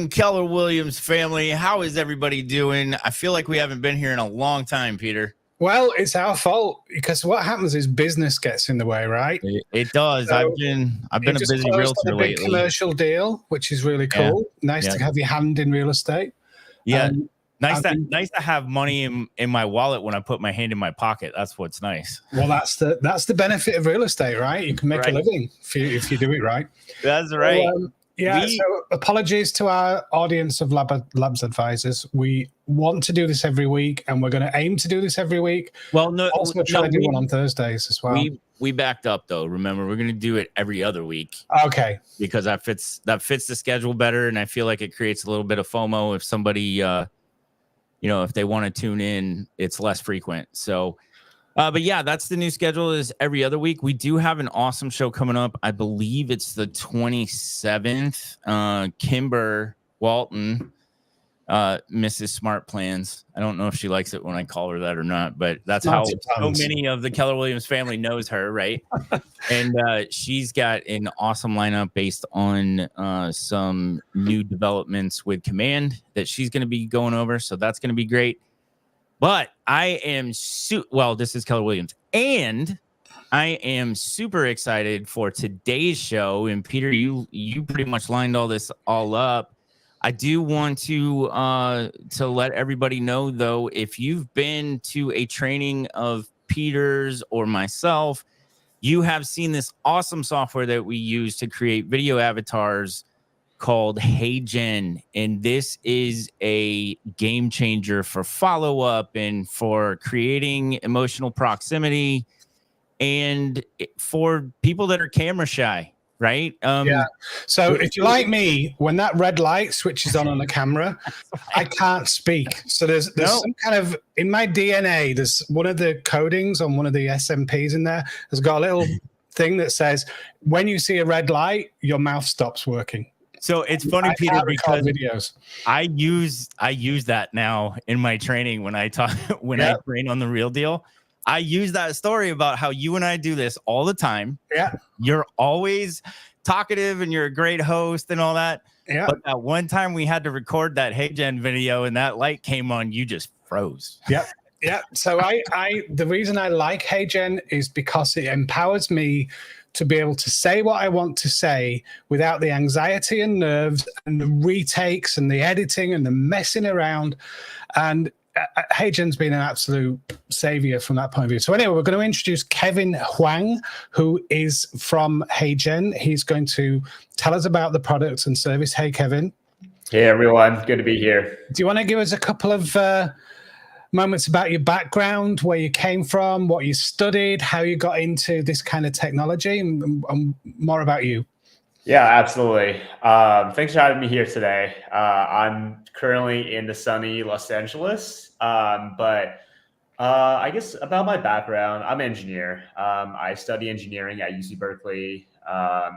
morning, Keller Williams family. How is everybody doing? I feel like we haven't been here in a long time, Peter. Well, it's our fault because what happens is business gets in the way, right? It does. So I've been a busy realtor on a big lately. Commercial deal, which is really cool. Nice to have your hand in real estate. Yeah, nice to have money in my wallet when I put my hand in my pocket. That's what's nice. Well, that's the benefit of real estate, right? You can make a living if you do it right. That's right. So apologies to our audience of Labs advisors. We want to do this every week, and we're going to aim to do this every week. Well, no, also try to do one on Thursdays as well. We backed up though. Remember, we're going to do it every other week. Okay, because that fits the schedule better, and I feel like it creates a little bit of FOMO if somebody, if they want to tune in, it's less frequent. So. But yeah, that's the new schedule, is every other week. We do have an awesome show coming up. I believe it's the 27th. Kimber Walton, Mrs. Smart Plans. I don't know if she likes it when I call her that or not, but that's how so many of the Keller Williams family knows her, right? And she's got an awesome lineup based on some new developments with Command that she's going to be going over. So that's going to be great. But I am this is Keller Williams, and I am super excited for today's show. And Peter, you pretty much lined all this up. I do want to let everybody know, though, if you've been to a training of Peter's or myself, you have seen this awesome software that we use to create video avatars called HeyGen, and this is a game changer for follow-up and for creating emotional proximity and for people that are camera shy, right? So if you're like me, when that red light switches on the camera, I can't speak. So there's some kind of, in my DNA, there's one of the codings on one of the SMPs in there has got a little thing that says, when you see a red light, your mouth stops working. So it's funny, Peter, because I use that now in my training when I I train on the real deal. I use that story about how you and I do this all the time. Yeah. You're always talkative and you're a great host and all that. Yeah. But at one time we had to record that HeyGen video and that light came on, you just froze. Yeah. Yeah. So the reason I like HeyGen is because it empowers me to be able to say what I want to say without the anxiety and nerves and the retakes and the editing and the messing around. And HeyGen's been an absolute savior from that point of view. So anyway, we're going to introduce Kevin Huang, who is from HeyGen. He's going to tell us about the product and service. Hey, Kevin. Hey, everyone. Good to be here. Do you want to give us a couple of moments about your background, where you came from, what you studied, how you got into this kind of technology, and more about you? Yeah, absolutely. Thanks for having me here today. I'm currently in the sunny Los Angeles, but I guess about my background, I'm an engineer. I study engineering at UC Berkeley,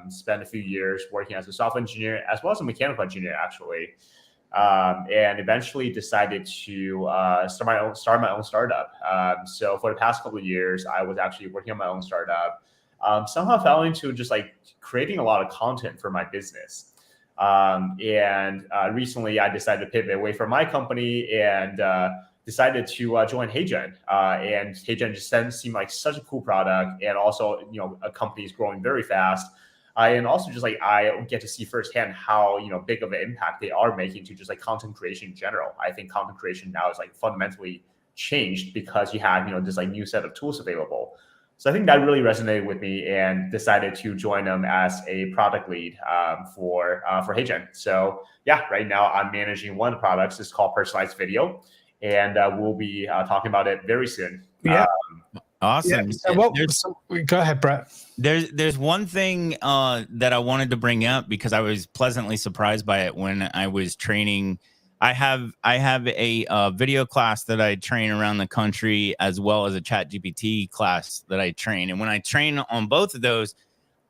spent a few years working as a software engineer as well as a mechanical engineer, actually. And eventually decided to start my own startup. So for the past couple of years, I was actually working on my own startup. Somehow fell into just like creating a lot of content for my business. Recently, I decided to pivot away from my company and decided to join HeyGen. And HeyGen just seemed like such a cool product, and also a company is growing very fast. And also just like I get to see firsthand how big of an impact they are making to just like content creation in general. I think content creation now is like fundamentally changed because you have this like new set of tools available. So I think that really resonated with me, and decided to join them as a product lead for HeyGen. So yeah, right now I'm managing one of the products. It's called Personalized Video, and we'll be talking about it very soon. Yeah. Awesome. Yeah. Go ahead, Brett. There's one thing that I wanted to bring up because I was pleasantly surprised by it when I was training. I have a video class that I train around the country, as well as a ChatGPT class that I train. And when I train on both of those,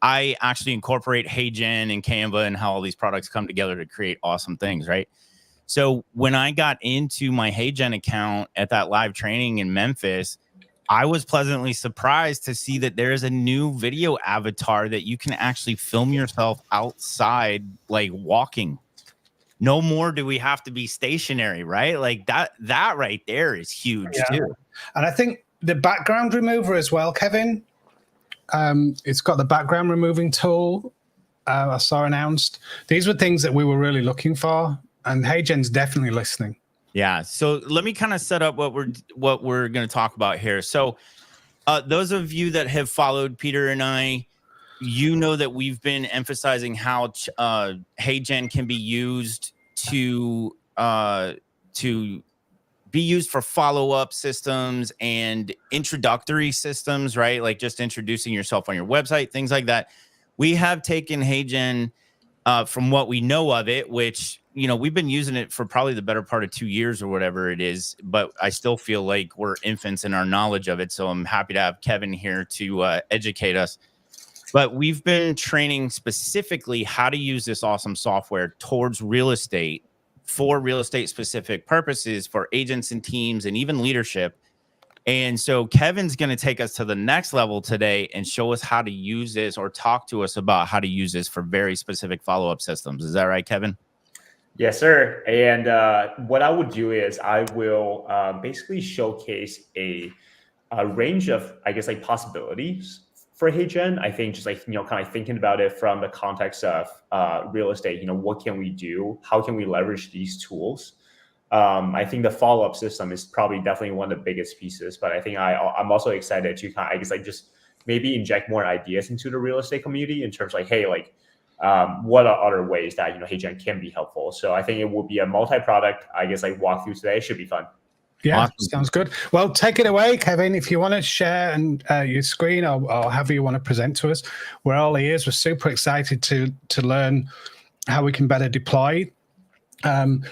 I actually incorporate HeyGen and Canva and how all these products come together to create awesome things, right? So when I got into my HeyGen account at that live training in Memphis, I was pleasantly surprised to see that there is a new video avatar that you can actually film yourself outside, like walking. no more do we have to be stationary, right? Like that right there is huge too. And I think the background remover as well, Kevin. It's got the background removing tool. I saw announced. These were things that we were really looking for, and HeyGen's definitely listening. Yeah. So let me kind of set up what we're going to talk about here. So those of you that have followed Peter and I, you know that we've been emphasizing how HeyGen can be used to be used for follow-up systems and introductory systems, right? Like just introducing yourself on your website, things like that. We have taken HeyGen from what we know of it, which, you know, we've been using it for probably the better part of 2 years or whatever it is, but I still feel like we're infants in our knowledge of it. So I'm happy to have Kevin here to educate us. But we've been training specifically how to use this awesome software towards real estate for real estate specific purposes for agents and teams and even leadership. And so Kevin's going to take us to the next level today and show us how to use this, or talk to us about how to use this for very specific follow-up systems. Is that right, Kevin? Yes, sir. And what I would do is I will basically showcase a range of, I guess, like possibilities for HeyGen. I think just like, you know, kind of thinking about it from the context of real estate, you know, what can we do? How can we leverage these tools? I think the follow-up system is probably definitely one of the biggest pieces, but I think I'm also excited to kind of, I guess, like just maybe inject more ideas into the real estate community in terms of like, hey, like, what are other ways that, you know, HeyGen can be helpful? So I think it will be a multi-product, I guess, like walkthrough today. It should be fun. Yeah, awesome. Sounds good. Well, take it away, Kevin. If you want to share and your screen or however you want to present to us, we're all ears. We're super excited to learn how we can better deploy. And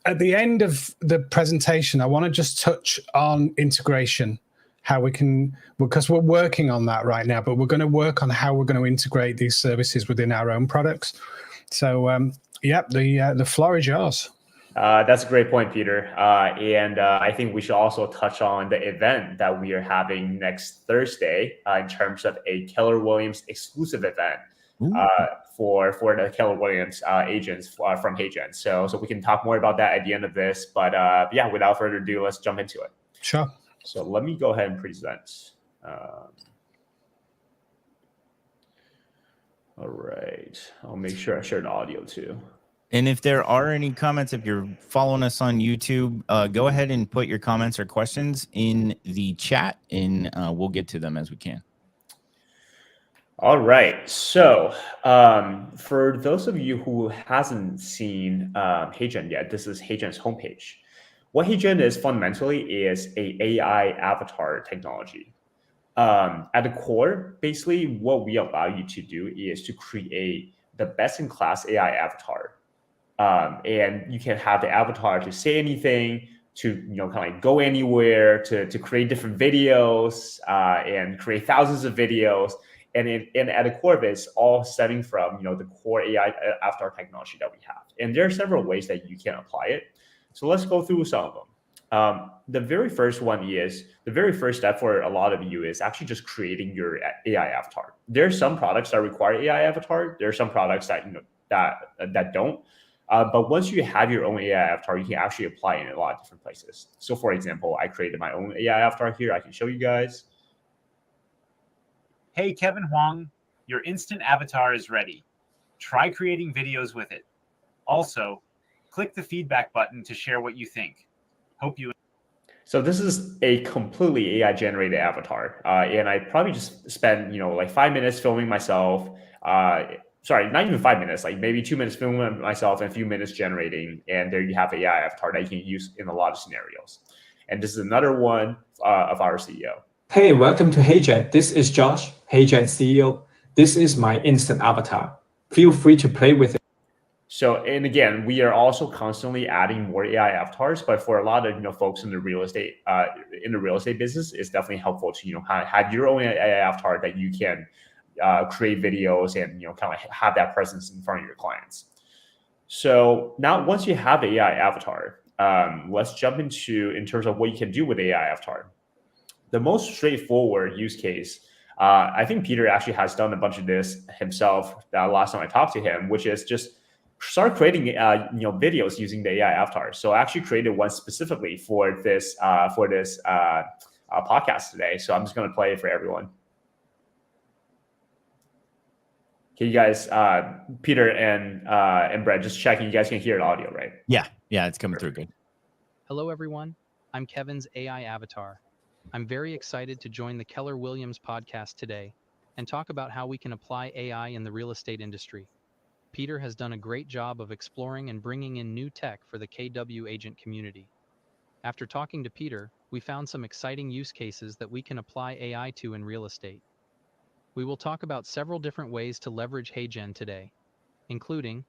at the end of the presentation, I want to just touch on integration, how we can, because we're working on that right now, but we're going to work on how we're going to integrate these services within our own products. So, yeah, the floor is yours. That's a great point, Peter. And I think we should also touch on the event that we are having next Thursday in terms of a Keller Williams exclusive event for the Keller Williams agents from HeyGen. So we can talk more about that at the end of this. But yeah, without further ado, let's jump into it. Sure. So let me go ahead and present. All right. I'll make sure I share the audio too. And if there are any comments, if you're following us on YouTube, go ahead and put your comments or questions in the chat, and we'll get to them as we can. All right. So for those of you who hasn't seen HeyGen yet, this is HeyGen's homepage. What HeyGen is fundamentally is a AI avatar technology. At the core, basically what we allow you to do is to create the best-in-class AI avatar. And you can have the avatar to say anything, to, you know, kind of like go anywhere, to create different videos and create thousands of videos. And at the core of it, it's all stemming from, you know, the core AI avatar technology that we have. And there are several ways that you can apply it. So let's go through some of them. The very first one is, the very first step for a lot of you is actually just creating your AI avatar. There are some products that require AI avatar. There are some products that, you know, that don't. But once you have your own AI avatar, you can actually apply it in a lot of different places. So for example, I created my own AI avatar here. I can show you guys. Hey, Kevin Huang, your instant avatar is ready. Try creating videos with it. Also, click the feedback button to share what you think. Hope you. So this is a completely AI generated avatar. And I probably just spent, you know, like 5 minutes filming myself. Sorry, not even 5 minutes, like maybe 2 minutes filming myself and a few minutes generating. And there you have an AI avatar that you can use in a lot of scenarios. And this is another one of our CEO. Hey, welcome to HeyGen. This is Josh, HeyGen CEO. This is my instant avatar. Feel free to play with it. So, and again, we are also constantly adding more AI avatars, but for a lot of, you know, folks in the real estate business, it's definitely helpful to, you know, kind of have your own AI avatar that you can create videos and, you know, kind of like have that presence in front of your clients. So now once you have the AI avatar, let's jump into in terms of what you can do with the AI avatar. The most straightforward use case, I think Peter actually has done a bunch of this himself last time I talked to him, which is just start creating videos using the AI avatar. So I actually created one specifically for this podcast today. So I'm just going to play it for everyone. Okay, you guys, Peter and Brett, just checking. You guys can hear the audio, right? Yeah, it's coming through good. Hello, everyone. I'm Kevin's AI avatar. I'm very excited to join the Keller Williams podcast today and talk about how we can apply AI in the real estate industry. Peter has done a great job of exploring and bringing in new tech for the KW agent community. After talking to Peter, we found some exciting use cases that we can apply AI to in real estate. We will talk about several different ways to leverage HeyGen today, including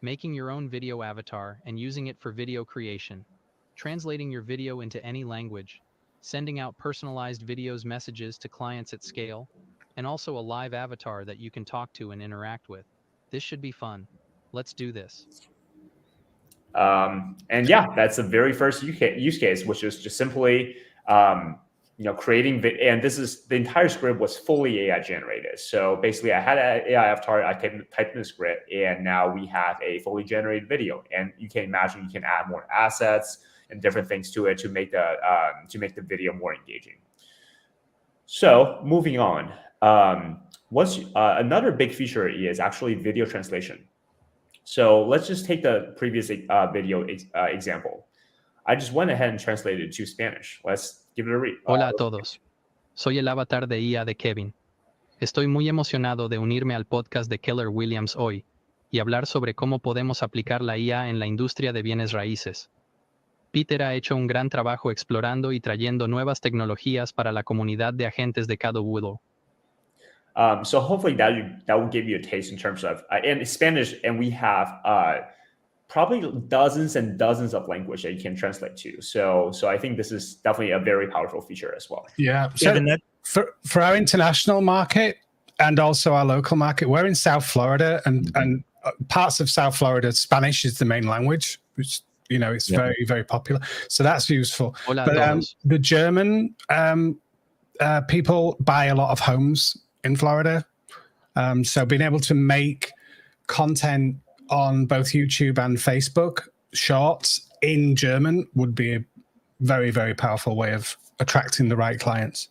making your own video avatar and using it for video creation, translating your video into any language, sending out personalized videos messages to clients at scale, and also a live avatar that you can talk to and interact with. This should be fun. Let's do this. And yeah, that's the very first use case, which is just simply creating and this is the entire script was fully AI generated. So basically I had an AI avatar, I typed in the script, and now we have a fully generated video. And you can imagine you can add more assets and different things to it to make the video more engaging. So moving on, what's another big feature is actually video translation. So let's just take the previous video example. I just went ahead and translated it to Spanish. Let's give it a read. Hola a todos. Soy el avatar de IA de Kevin. Estoy muy emocionado de unirme al podcast de Keller Williams hoy y hablar sobre cómo podemos aplicar la IA en la industria de bienes raíces. Peter ha hecho un gran trabajo explorando y trayendo nuevas tecnologías para la comunidad de agentes de KW. So hopefully that will give you a taste in terms of in Spanish, and we have probably dozens and dozens of language that you can translate to. So I think this is definitely a very powerful feature as well. Yeah. So for our international market and also our local market, we're in South Florida, and parts of South Florida, Spanish is the main language, which it's very, very popular. So that's useful. Hola but the German people buy a lot of homes in Florida. So being able to make content on both YouTube and Facebook shorts in German would be a very, very powerful way of attracting the right clients.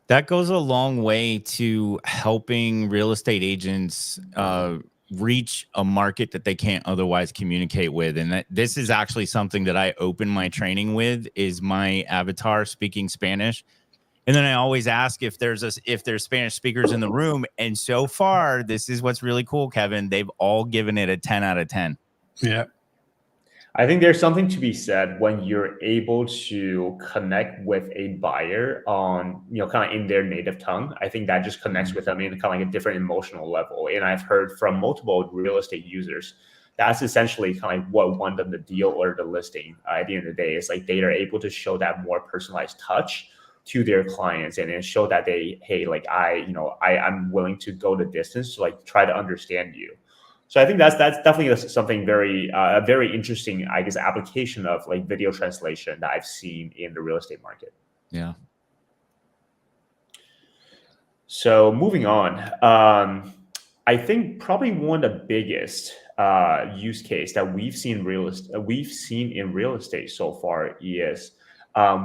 That goes a long way to helping real estate agents reach a market that they can't otherwise communicate with. And this is actually something that I open my training with, is my avatar speaking Spanish. And then I always ask if there's Spanish speakers in the room. And so far, this is what's really cool, Kevin. They've all given it a 10 out of 10. Yeah. I think there's something to be said when you're able to connect with a buyer on, kind of in their native tongue. I think that just connects with them in kind of like a different emotional level. And I've heard from multiple real estate users, that's essentially kind of like what won them the deal or the listing. At the end of the day, it's like they are able to show that more personalized touch to their clients and then show that I'm willing to go the distance to like try to understand you. So I think that's definitely something very interesting, I guess, application of like video translation that I've seen in the real estate market. Yeah. So moving on, I think probably one of the biggest use case that we've seen in real estate so far is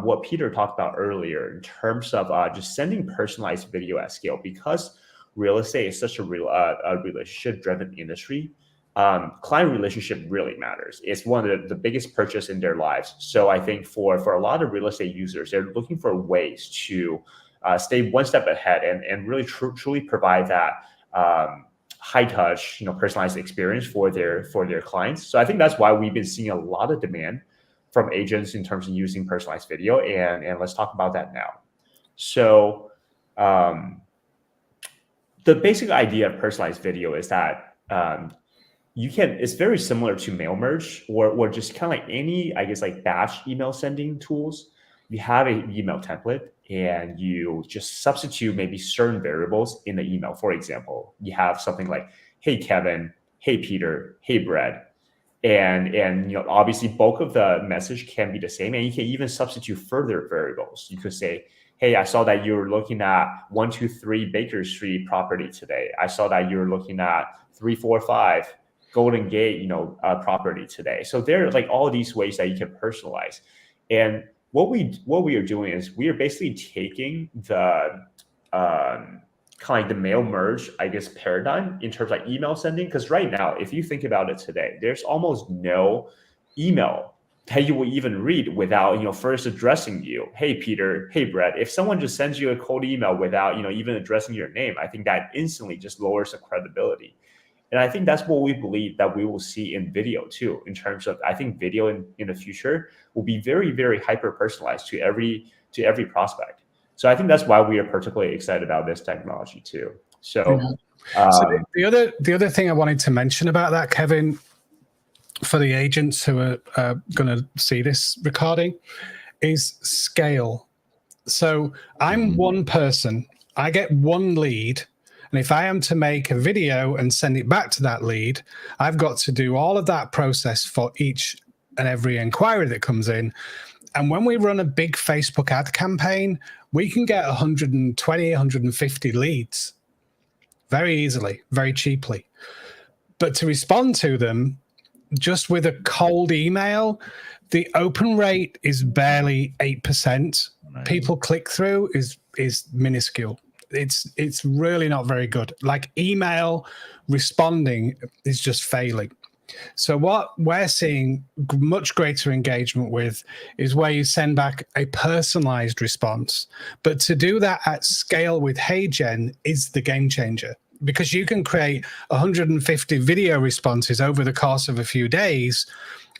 what Peter talked about earlier in terms of just sending personalized video at scale. Because real estate is such a relationship-driven industry, client relationship really matters. It's one of the biggest purchase in their lives. So I think for a lot of real estate users, they're looking for ways to stay one step ahead and really truly provide that high touch, personalized experience for their clients. So I think that's why we've been seeing a lot of demand from agents in terms of using personalized video, and let's talk about that now. So the basic idea of personalized video is that it's very similar to mail merge or just kind of like any, I guess, like batch email sending tools. You have an email template and you just substitute maybe certain variables in the email. For example, you have something like, hey, Kevin, hey, Peter, hey, Brett. And obviously bulk of the message can be the same, and you can even substitute further variables. You could say, hey, I saw that you were looking at 123 Baker Street property today. I saw that you were looking at 345 Golden Gate, property today. So there are like all these ways that you can personalize. And what we are doing is we are basically taking the kind of like the mail merge, I guess, paradigm in terms of like email sending. Because right now, if you think about it today, there's almost no email that you will even read without, first addressing you. Hey, Peter. Hey, Brett. If someone just sends you a cold email without, even addressing your name, I think that instantly just lowers the credibility. And I think that's what we believe that we will see in video too, in terms of, I think video in the future will be very, very hyper personalized to every prospect. So I think that's why we are particularly excited about this technology too. So, the other thing I wanted to mention about that, Kevin, for the agents who are going to see this recording, is scale. So I'm one person, I get one lead. And if I am to make a video and send it back to that lead, I've got to do all of that process for each and every inquiry that comes in. And when we run a big Facebook ad campaign, we can get 120, 150 leads very easily, very cheaply. But to respond to them just with a cold email, the open rate is barely 8%. Right. People click through is minuscule. It's really not very good. Like email responding is just failing. So what we're seeing much greater engagement with is where you send back a personalized response. But to do that at scale with HeyGen is the game changer, because you can create 150 video responses over the course of a few days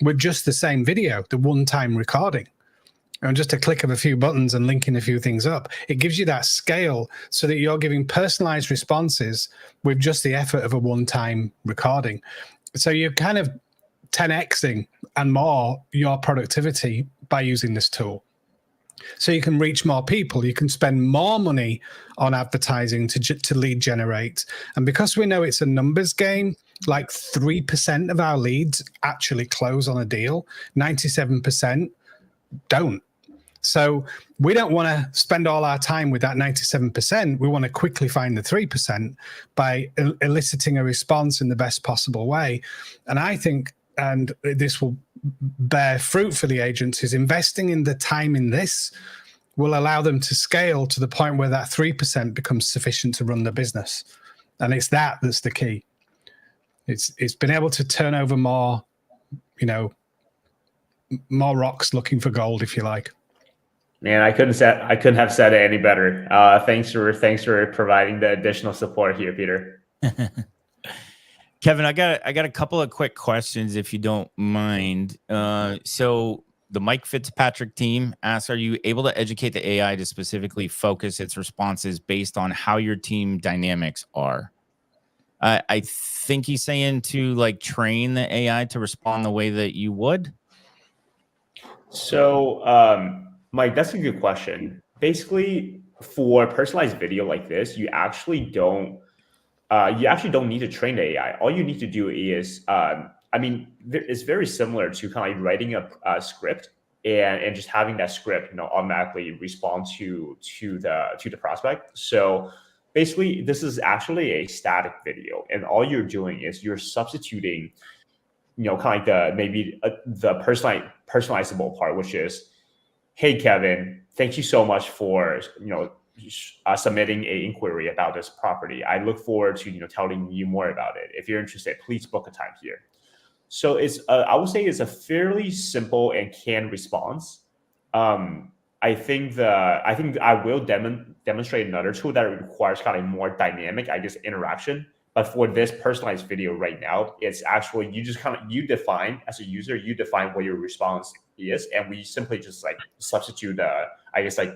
with just the same video, the one-time recording. And just a click of a few buttons and linking a few things up, it gives you that scale so that you're giving personalized responses with just the effort of a one-time recording. So you're kind of 10xing and more your productivity by using this tool. So you can reach more people. You can spend more money on advertising to lead generate. And because we know it's a numbers game, like 3% of our leads actually close on a deal, 97% don't. So we don't want to spend all our time with that 97%. We want to quickly find the 3% by eliciting a response in the best possible way. And I think, and this will bear fruit for the agents, is investing in the time in this will allow them to scale to the point where that 3% becomes sufficient to run the business. And it's that's the key. It's been able to turn over more, more rocks looking for gold, if you like. Man, I couldn't have said it any better. Thanks for providing the additional support here, Peter. Kevin, I got a couple of quick questions, if you don't mind. So the Mike Fitzpatrick team asks, are you able to educate the AI to specifically focus its responses based on how your team dynamics are? I think he's saying to like train the AI to respond the way that you would. So, Mike, that's a good question. Basically, for personalized video like this, you actually don't need to train the AI. All you need to do is, it's very similar to kind of like writing a script and just having that script, automatically respond to the prospect. So basically, this is actually a static video, and all you're doing is you're substituting, kind of like the personalizable part, which is, hey, Kevin, thank you so much for, submitting an inquiry about this property. I look forward to, telling you more about it. If you're interested, please book a time here. So it's, I would say it's a fairly simple and canned response. I think I will demonstrate another tool that requires kind of more dynamic, interaction. But for this personalized video right now, it's actually you define as a user, you define what your response is, and we simply just like substitute the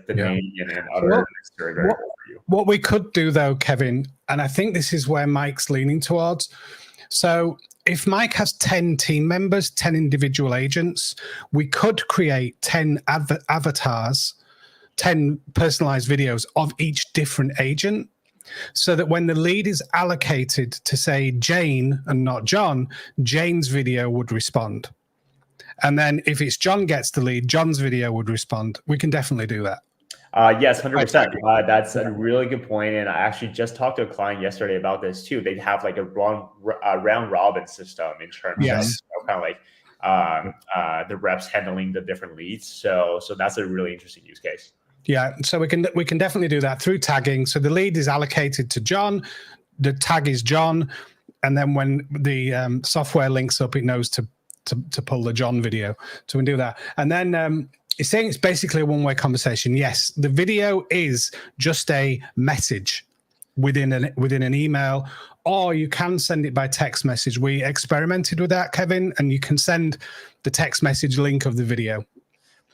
name and other variables for you. What we could do though, Kevin, and I think this is where Mike's leaning towards. So if Mike has 10 team members, 10 individual agents, we could create 10 avatars, 10 personalized videos of each different agent, so that when the lead is allocated to, say, Jane and not John, Jane's video would respond. And then if it's John gets the lead, John's video would respond. We can definitely do that. Yes, 100%. That's a really good point. And I actually just talked to a client yesterday about this too. They have like a round robin system in terms of kind of like the reps handling the different leads. So that's a really interesting use case. Yeah, so we can definitely do that through tagging. So the lead is allocated to John, the tag is John, and then when the software links up, it knows to pull the John video. So we can do that. And then it's saying it's basically a one-way conversation. Yes, the video is just a message within an email, or you can send it by text message. We experimented with that, Kevin, and you can send the text message link of the video.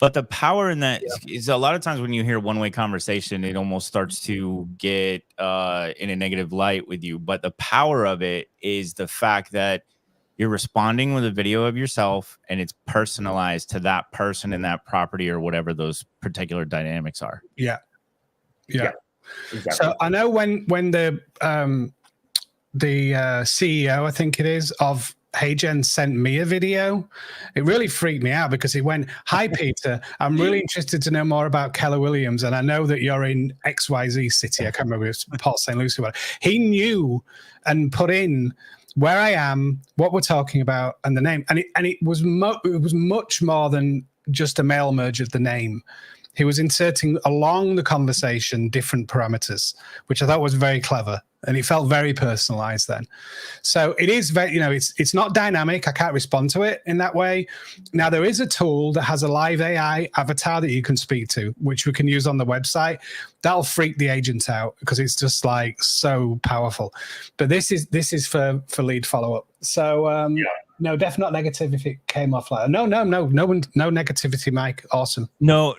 But the power in that is a lot of times when you hear one-way conversation, it almost starts to get in a negative light with you. But the power of it is the fact that you're responding with a video of yourself and it's personalized to that person and that property or whatever those particular dynamics are. Yeah. Exactly. So I know when the CEO, I think it is, of HeyGen sent me a video, it really freaked me out because he went, "Hi, Peter, I'm really interested to know more about Keller Williams. And I know that you're in XYZ city." I can't remember if it's Port St. Lucie. He knew and put in where I am, what we're talking about, and the name. And it was much more than just a mail merge of the name. He was inserting along the conversation different parameters, which I thought was very clever. And it felt very personalized then. So it is very, it's not dynamic. I can't respond to it in that way. Now, there is a tool that has a live AI avatar that you can speak to, which we can use on the website. That'll freak the agent out because it's just like so powerful. But this is for lead follow-up. So no, definitely not negative if it came off like no negativity, Mike. Awesome. No,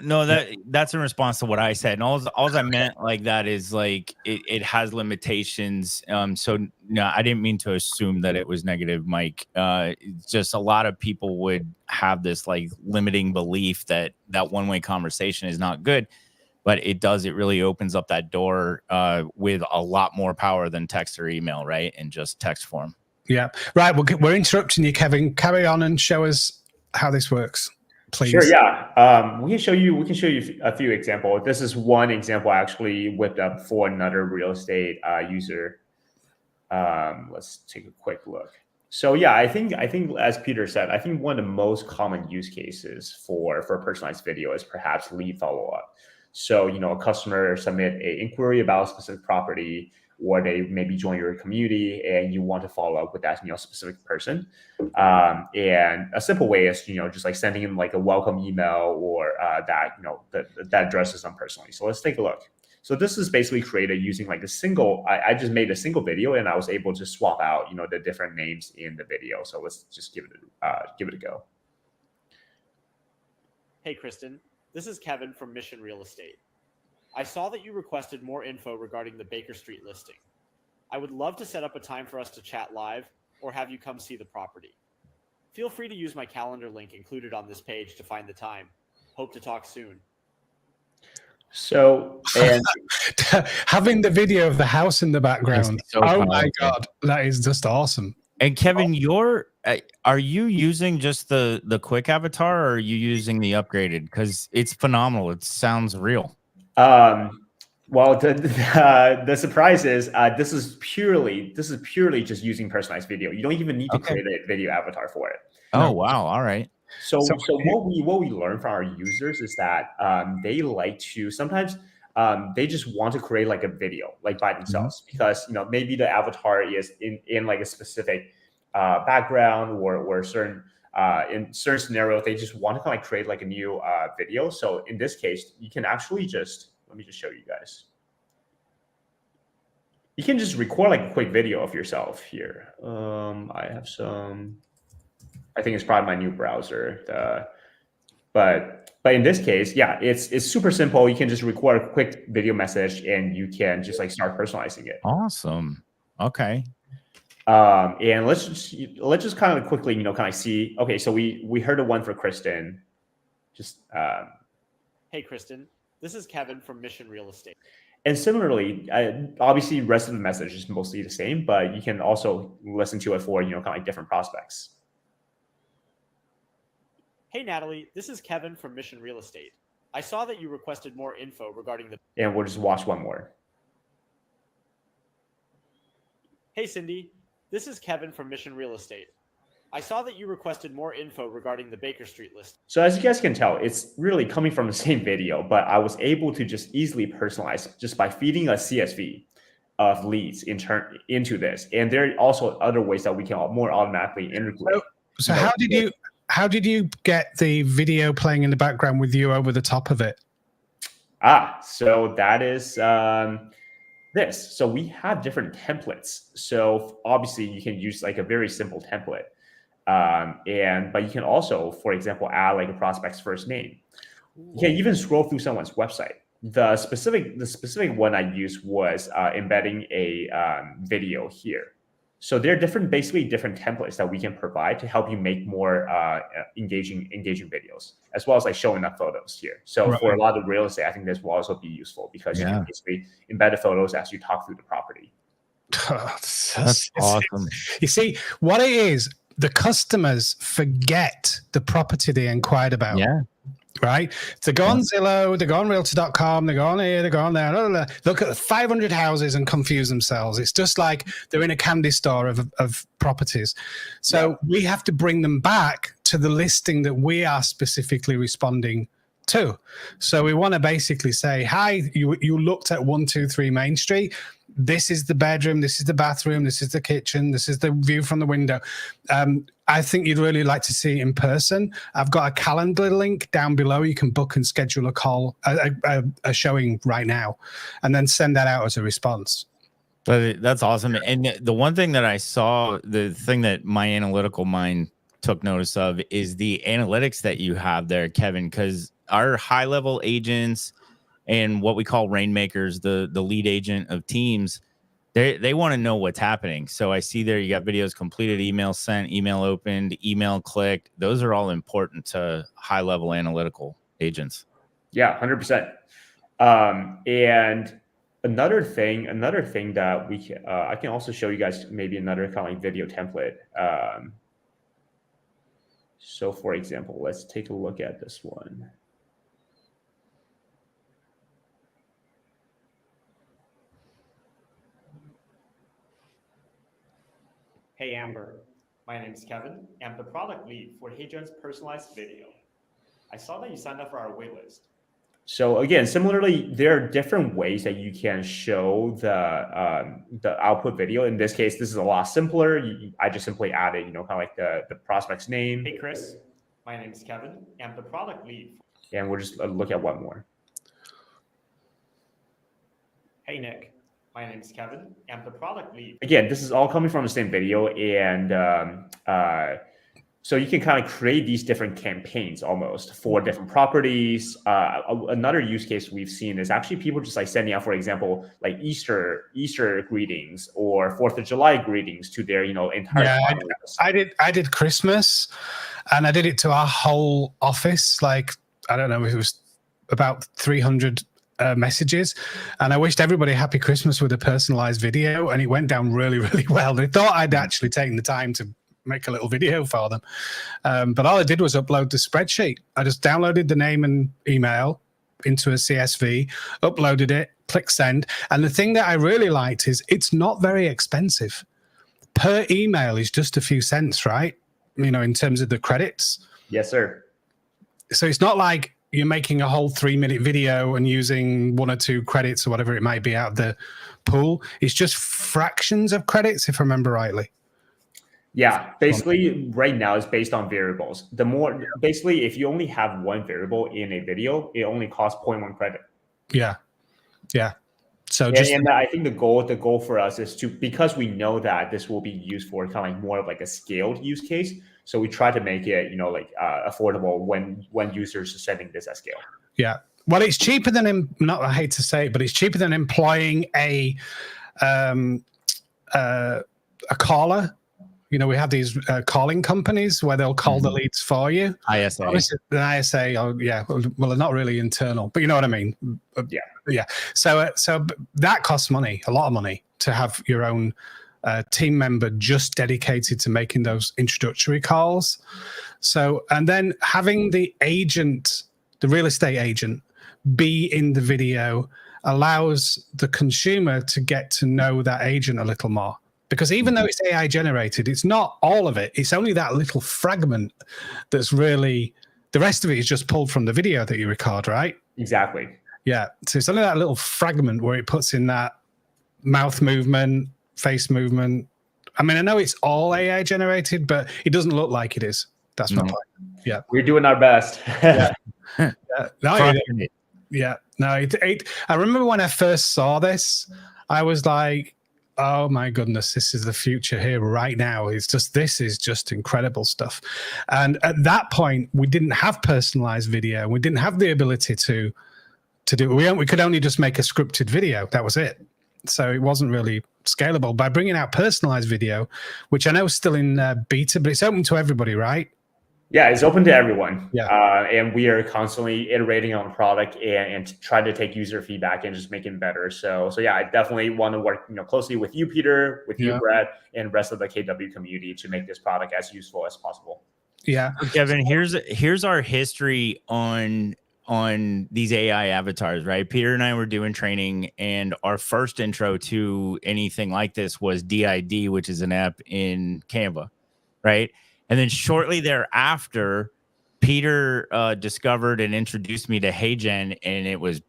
that's in response to what I said. And all I meant like that is like it has limitations. So no, I didn't mean to assume that it was negative, Mike. It's just a lot of people would have this like limiting belief that one-way conversation is not good, but it really opens up that door with a lot more power than text or email, right? In just text form. Yeah. Right. We're interrupting you, Kevin. Carry on and show us how this works, please. Sure. Yeah. We can show you a few examples. This is one example I actually whipped up for another real estate user. Let's take a quick look. So yeah, I think as Peter said, I think one of the most common use cases for personalized video is perhaps lead follow-up. So, a customer submit an inquiry about a specific property, or they maybe join your community and you want to follow up with that specific person. And a simple way is just like sending them like a welcome email or that addresses them personally. So let's take a look. So this is basically created using like I just made a single video and I was able to swap out the different names in the video. So let's just give it a go. Hey Kristen, this is Kevin from Mission Real Estate. I saw that you requested more info regarding the Baker Street listing. I would love to set up a time for us to chat live or have you come see the property. Feel free to use my calendar link included on this page to find the time. Hope to talk soon. So, and having the video of the house in the background. So oh my God, that is just awesome. And Kevin, are you using just the quick avatar or are you using the upgraded? Because it's phenomenal. It sounds real. Well, the surprise is this is purely just using personalized video. You don't even need to create a video avatar for it. Oh wow! All right. So what we learn from our users is that they like to sometimes they just want to create like a video like by themselves because maybe the avatar is in like a specific background or certain in certain scenarios they just want to kind of create like a new video. So in this case, you can actually let me just show you guys. You can just record like a quick video of yourself here. I have some. I think it's probably my new browser. But in this case, yeah, it's super simple. You can just record a quick video message and you can just like start personalizing it. Awesome. Okay. And let's just kind of quickly, kind of see. Okay, so we heard the one for Kristen. Just hey, Kristen, this is Kevin from Mission Real Estate. And similarly, obviously, the rest of the message is mostly the same, but you can also listen to it for kind of like different prospects. Hey, Natalie, this is Kevin from Mission Real Estate. I saw that you requested more info regarding the... And we'll just watch one more. Hey, Cindy. This is Kevin from Mission Real Estate. I saw that you requested more info regarding the Baker Street list. So as you guys can tell, it's really coming from the same video, but I was able to just easily personalize just by feeding a CSV of leads into this. And there are also other ways that we can more automatically integrate. So how did you get the video playing in the background with you over the top of it? So that is this. So we have different templates. So obviously you can use like a very simple template. But you can also, for example, add like a prospect's first name. You can even scroll through someone's website. The specific one I used was embedding a video here. So there are basically different templates that we can provide to help you make more engaging videos, as well as like showing up photos here. So for a lot of real estate, I think this will also be useful because you can basically embed the photos as you talk through the property. That's awesome. You see, what it is, the customers forget the property they inquired about. Yeah. Right? To go on Zillow, they go on Realtor.com, they go on here, they go on there, blah, blah, blah, look at 500 houses and confuse themselves. It's just like they're in a candy store of properties. So we have to bring them back to the listing that we are specifically responding to. So we want to basically say, hi, you looked at 123 Main Street. This is the bedroom, this is the bathroom, this is the kitchen, this is the view from the window. I think you'd really like to see it in person. I've got a calendar link down below. You can book and schedule a call, a showing right now, and then send that out as a response. But that's awesome. And the one thing that I saw, the thing that my analytical mind took notice of is the analytics that you have there, Kevin, because our high-level agents and what we call rainmakers, the lead agent of teams, they want to know what's happening. So I see there you got videos completed, email sent, email opened, email clicked. Those are all important to high-level analytical agents. Yeah, 100%. And another thing that we can, I can also show you guys maybe another kind of like video template. So for example, let's take a look at this one. Hey, Amber. My name is Kevin. I'm the product lead for HeyGen's personalized video. I saw that you signed up for our waitlist. So again, similarly, there are different ways that you can show the output video. In this case, this is a lot simpler. I just simply added, kind of like the prospect's name. Hey, Chris. My name is Kevin. I'm the product lead. And we'll just look at one more. Hey, Nick. My name is Kevin. I'm the product lead. Again, this is all coming from the same video. And so you can kind of create these different campaigns almost for different properties. Another use case we've seen is actually people just like sending out, for example, like Easter greetings or 4th of July greetings to their, entire. Yeah, I did Christmas, and I did it to our whole office. Like, I don't know, it was about 300 messages, and I wished everybody happy Christmas with a personalized video, and it went down really, really well. They thought I'd actually taken the time to make a little video for them, but all I did was upload the spreadsheet. I just downloaded the name and email into a CSV, uploaded it, click send, and the thing that I really liked is it's not very expensive. Per email is just a few cents, right? In terms of the credits. Yes, sir. So it's not like you're making a whole 3-minute video and using 1 or 2 credits or whatever it might be out of the pool. It's just fractions of credits, if I remember rightly. Yeah, basically right now it's based on variables. Basically, if you only have one variable in a video, it only costs 0.1 credit. Yeah. So and I think the goal for us is because we know that this will be used for kind of like more of like a scaled use case. So we try to make it, affordable when users are sending this at scale. Yeah. Well, it's cheaper than, I hate to say it, but it's cheaper than employing a caller. We have these calling companies where they'll call the leads for you. ISA. Obviously, the ISA, well, they're not really internal, but you know what I mean? Yeah. So that costs money, a lot of money, to have your own team member just dedicated to making those introductory calls. So, and then having the agent the real estate agent, be in the video allows the consumer to get to know that agent a little more. Because even though it's AI generated, it's not all of it. It's only that little fragment that's really, the rest of it is just pulled from the video that you record, right? Exactly. Yeah. So it's only that little fragment where it puts in that mouth movement, face movement. I mean, I know it's all AI generated, but it doesn't look like it is. That's my point. Yeah. We're doing our best. Yeah. No, I remember when I first saw this, I was like, oh my goodness, this is the future here right now. This is just incredible stuff. And at that point, we didn't have personalized video. We didn't have the ability to do it. We could only just make a scripted video. That was it. So it wasn't really scalable. By bringing out personalized video, which I know is still in beta, but it's open to everybody, right? Yeah, it's open to everyone. Yeah. And we are constantly iterating on the product and trying to take user feedback and just make it better. So yeah, I definitely want to work closely with you, Peter, with you, Brett, and the rest of the KW community to make this product as useful as possible. Yeah. Kevin, here's our history on these AI avatars, right? Peter and I were doing training, and our first intro to anything like this was DID, which is an app in Canva, right? And then shortly thereafter, Peter discovered and introduced me to HeyGen, and it was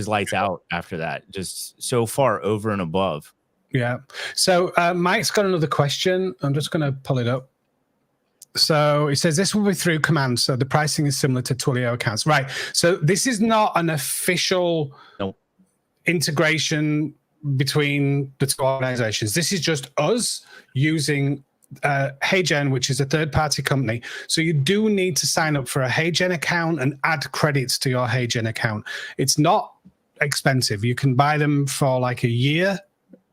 lights out after that. Just so far over and above. Yeah. So Mike's got another question. I'm just going to pull it up. So it says this will be through command. So the pricing is similar to Twilio accounts, right? So this is not an official integration between the two organizations. This is just us using HeyGen, which is a third-party company. So you do need to sign up for a HeyGen account and add credits to your HeyGen account. It's not expensive. You can buy them for like a year,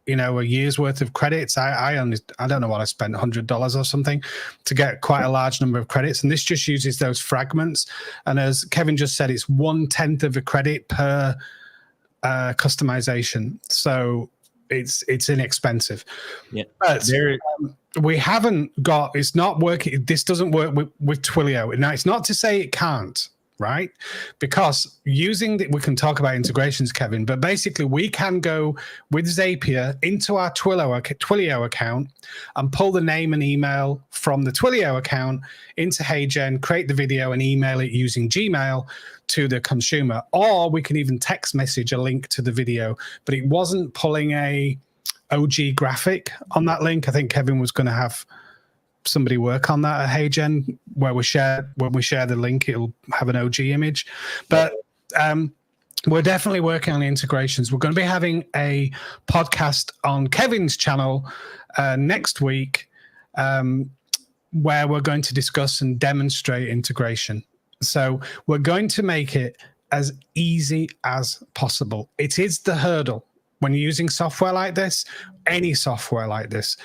a year's worth of credits. I don't know what I spent, $100 or something to get quite a large number of credits. And this just uses those fragments. And as Kevin just said, it's 1/10 of a credit per customization. So it's inexpensive. Yeah. But we haven't got, it's not working. This doesn't work with Twilio. Now, it's not to say it can't, right? Because we can talk about integrations, Kevin, but basically we can go with Zapier into our Twilio account and pull the name and email from the Twilio account into HeyGen, create the video and email it using Gmail to the consumer. Or we can even text message a link to the video, but it wasn't pulling a OG graphic on that link. I think Kevin was going to have somebody work on that at HeyGen, where when we share the link, it'll have an OG image. But we're definitely working on the integrations. We're going to be having a podcast on Kevin's channel next week, where we're going to discuss and demonstrate integration. So we're going to make it as easy as possible. It is the hurdle when you're using software like this, any software like this.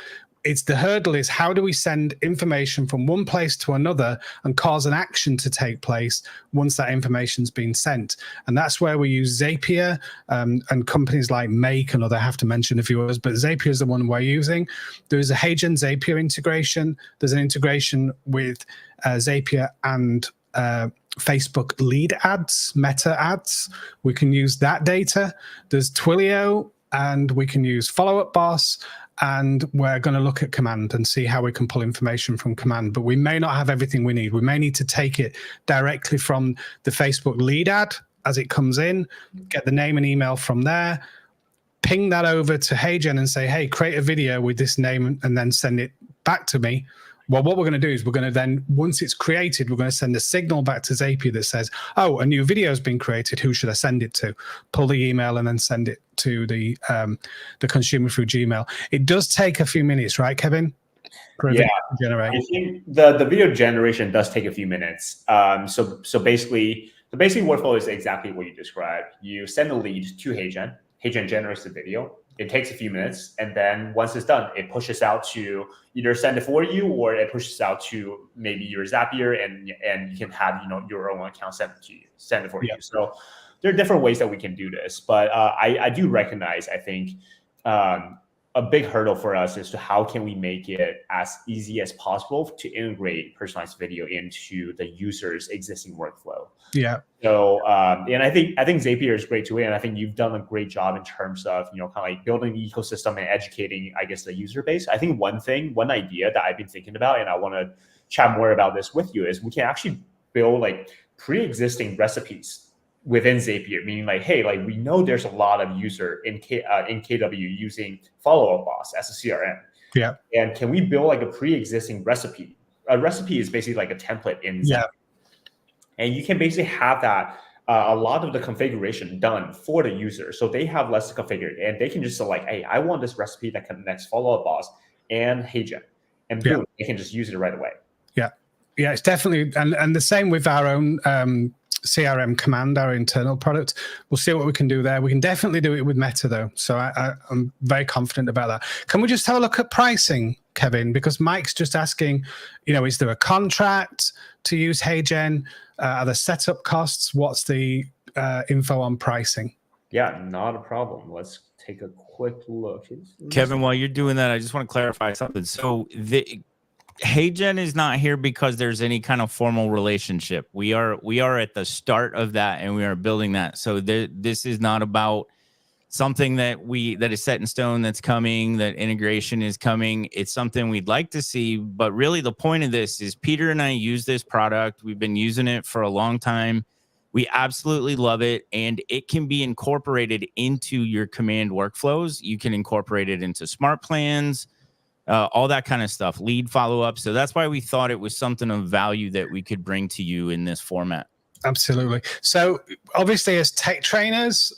The hurdle is, how do we send information from one place to another and cause an action to take place once that information's been sent? And that's where we use Zapier and companies like Make, and I have to mention a few others, but Zapier is the one we're using. There's a HeyGen Zapier integration. There's an integration with Zapier and Facebook lead ads, meta ads. We can use that data. There's Twilio, and we can use Follow Up Boss. And we're going to look at command and see how we can pull information from command. But we may not have everything we need. We may need to take it directly from the Facebook lead ad as it comes in, get the name and email from there, ping that over to HeyGen and say, hey, create a video with this name, and then send it back to me. Well, what we're going to do is we're going to then, once it's created, we're going to send a signal back to Zapier that says, oh, a new video has been created. Who should I send it to? Pull the email and then send it to the consumer through Gmail. It does take a few minutes, right, Kevin? Yeah, I think the video generation does take a few minutes. So basically, the basic workflow is exactly what you described. You send a lead to HeyGen. HeyGen generates the video. It takes a few minutes, and then once it's done, it pushes out to either send it for you, or it pushes out to maybe your Zapier, and you can have your own account send it for you. So there are different ways that we can do this, but I do recognize, I think, a big hurdle for us is to how can we make it as easy as possible to integrate personalized video into the user's existing workflow. Yeah. So, and I think Zapier is great too, and I think you've done a great job in terms of kind of like building the ecosystem and educating, I guess, the user base. I think one idea that I've been thinking about, and I want to chat more about this with you, is we can actually build like pre-existing recipes within Zapier, meaning like, hey, like we know there's a lot of user in KW using Follow-Up Boss as a CRM. Yeah. And can we build like a pre-existing recipe? A recipe is basically like a template in Zapier. Yeah. And you can basically have that a lot of the configuration done for the user, so they have less to configure, and they can just select, hey, I want this recipe that connects Follow-Up Boss and HeyGen, and boom, they can just use it right away. Yeah, it's definitely, and the same with our own CRM Command, our internal product. We'll see what we can do there. We can definitely do it with Meta though, so I'm very confident about that. Can we just have a look at pricing, Kevin? Because Mike's just asking, is there a contract to use HeyGen? Are there setup costs? What's the info on pricing? Yeah, not a problem. Let's take a quick look. Kevin, while you're doing that, I just want to clarify something. So HeyGen is not here because there's any kind of formal relationship. We are at the start of that, and we are building that. So this is not about something that is set in stone that's coming, that integration is coming. It's something we'd like to see, but really the point of this is Peter and I use this product. We've been using it for a long time. We absolutely love it, and it can be incorporated into your command workflows. You can incorporate it into smart plans, all that kind of stuff, lead follow-up. So that's why we thought it was something of value that we could bring to you in this format. Absolutely. So obviously as tech trainers,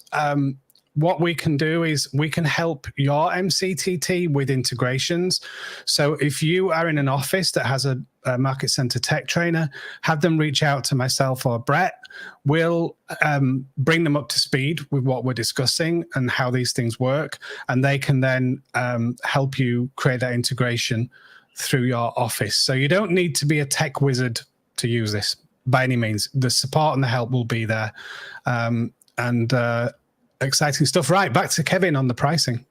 what we can do is we can help your MCTT with integrations. So if you are in an office that has a Market Center tech trainer, have them reach out to myself or Brett. We'll bring them up to speed with what we're discussing and how these things work. And they can then help you create that integration through your office. So you don't need to be a tech wizard to use this by any means. The support and the help will be there. Exciting stuff. Right, back to Kevin on the pricing.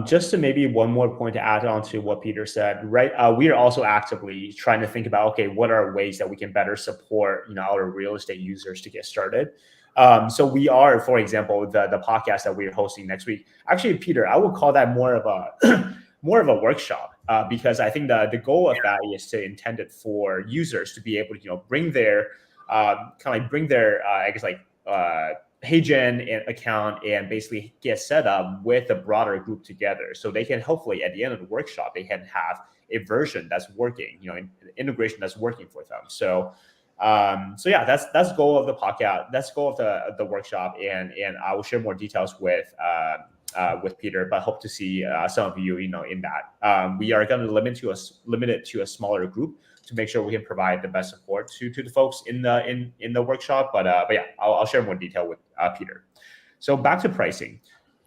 Just to maybe one more point to add on to what Peter said, right? We are also actively trying to think about, okay, what are ways that we can better support, our real estate users to get started. So we are, for example, the podcast that we're hosting next week. Actually, Peter, I would call that more of a workshop because I think the goal of that is to intend it for users to be able to, bring their HeyGen account and basically get set up with a broader group together, so they can hopefully at the end of the workshop they can have a version that's working, an integration that's working for them. So yeah, that's the goal of the podcast. That's the goal of the workshop, and I will share more details with Peter, but hope to see some of you, in that. We are going to limit it to a smaller group to make sure we can provide the best support to the folks in the workshop. But yeah, I'll share more detail with Peter. So back to pricing.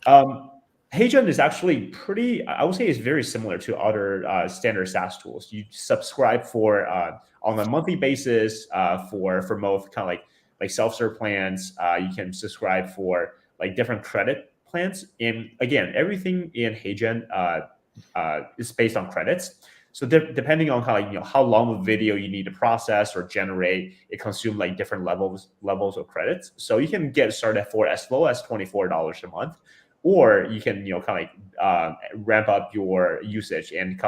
HeyGen is actually pretty, I would say it's very similar to other standard SaaS tools. You subscribe for on a monthly basis for both kind of like self-serve plans. You can subscribe for like different credit plans. And again, everything in HeyGen is based on credits. So depending on how long of video you need to process or generate, it consumes like different levels of credits. So you can get started for as low as $24 a month, or you can ramp up your usage and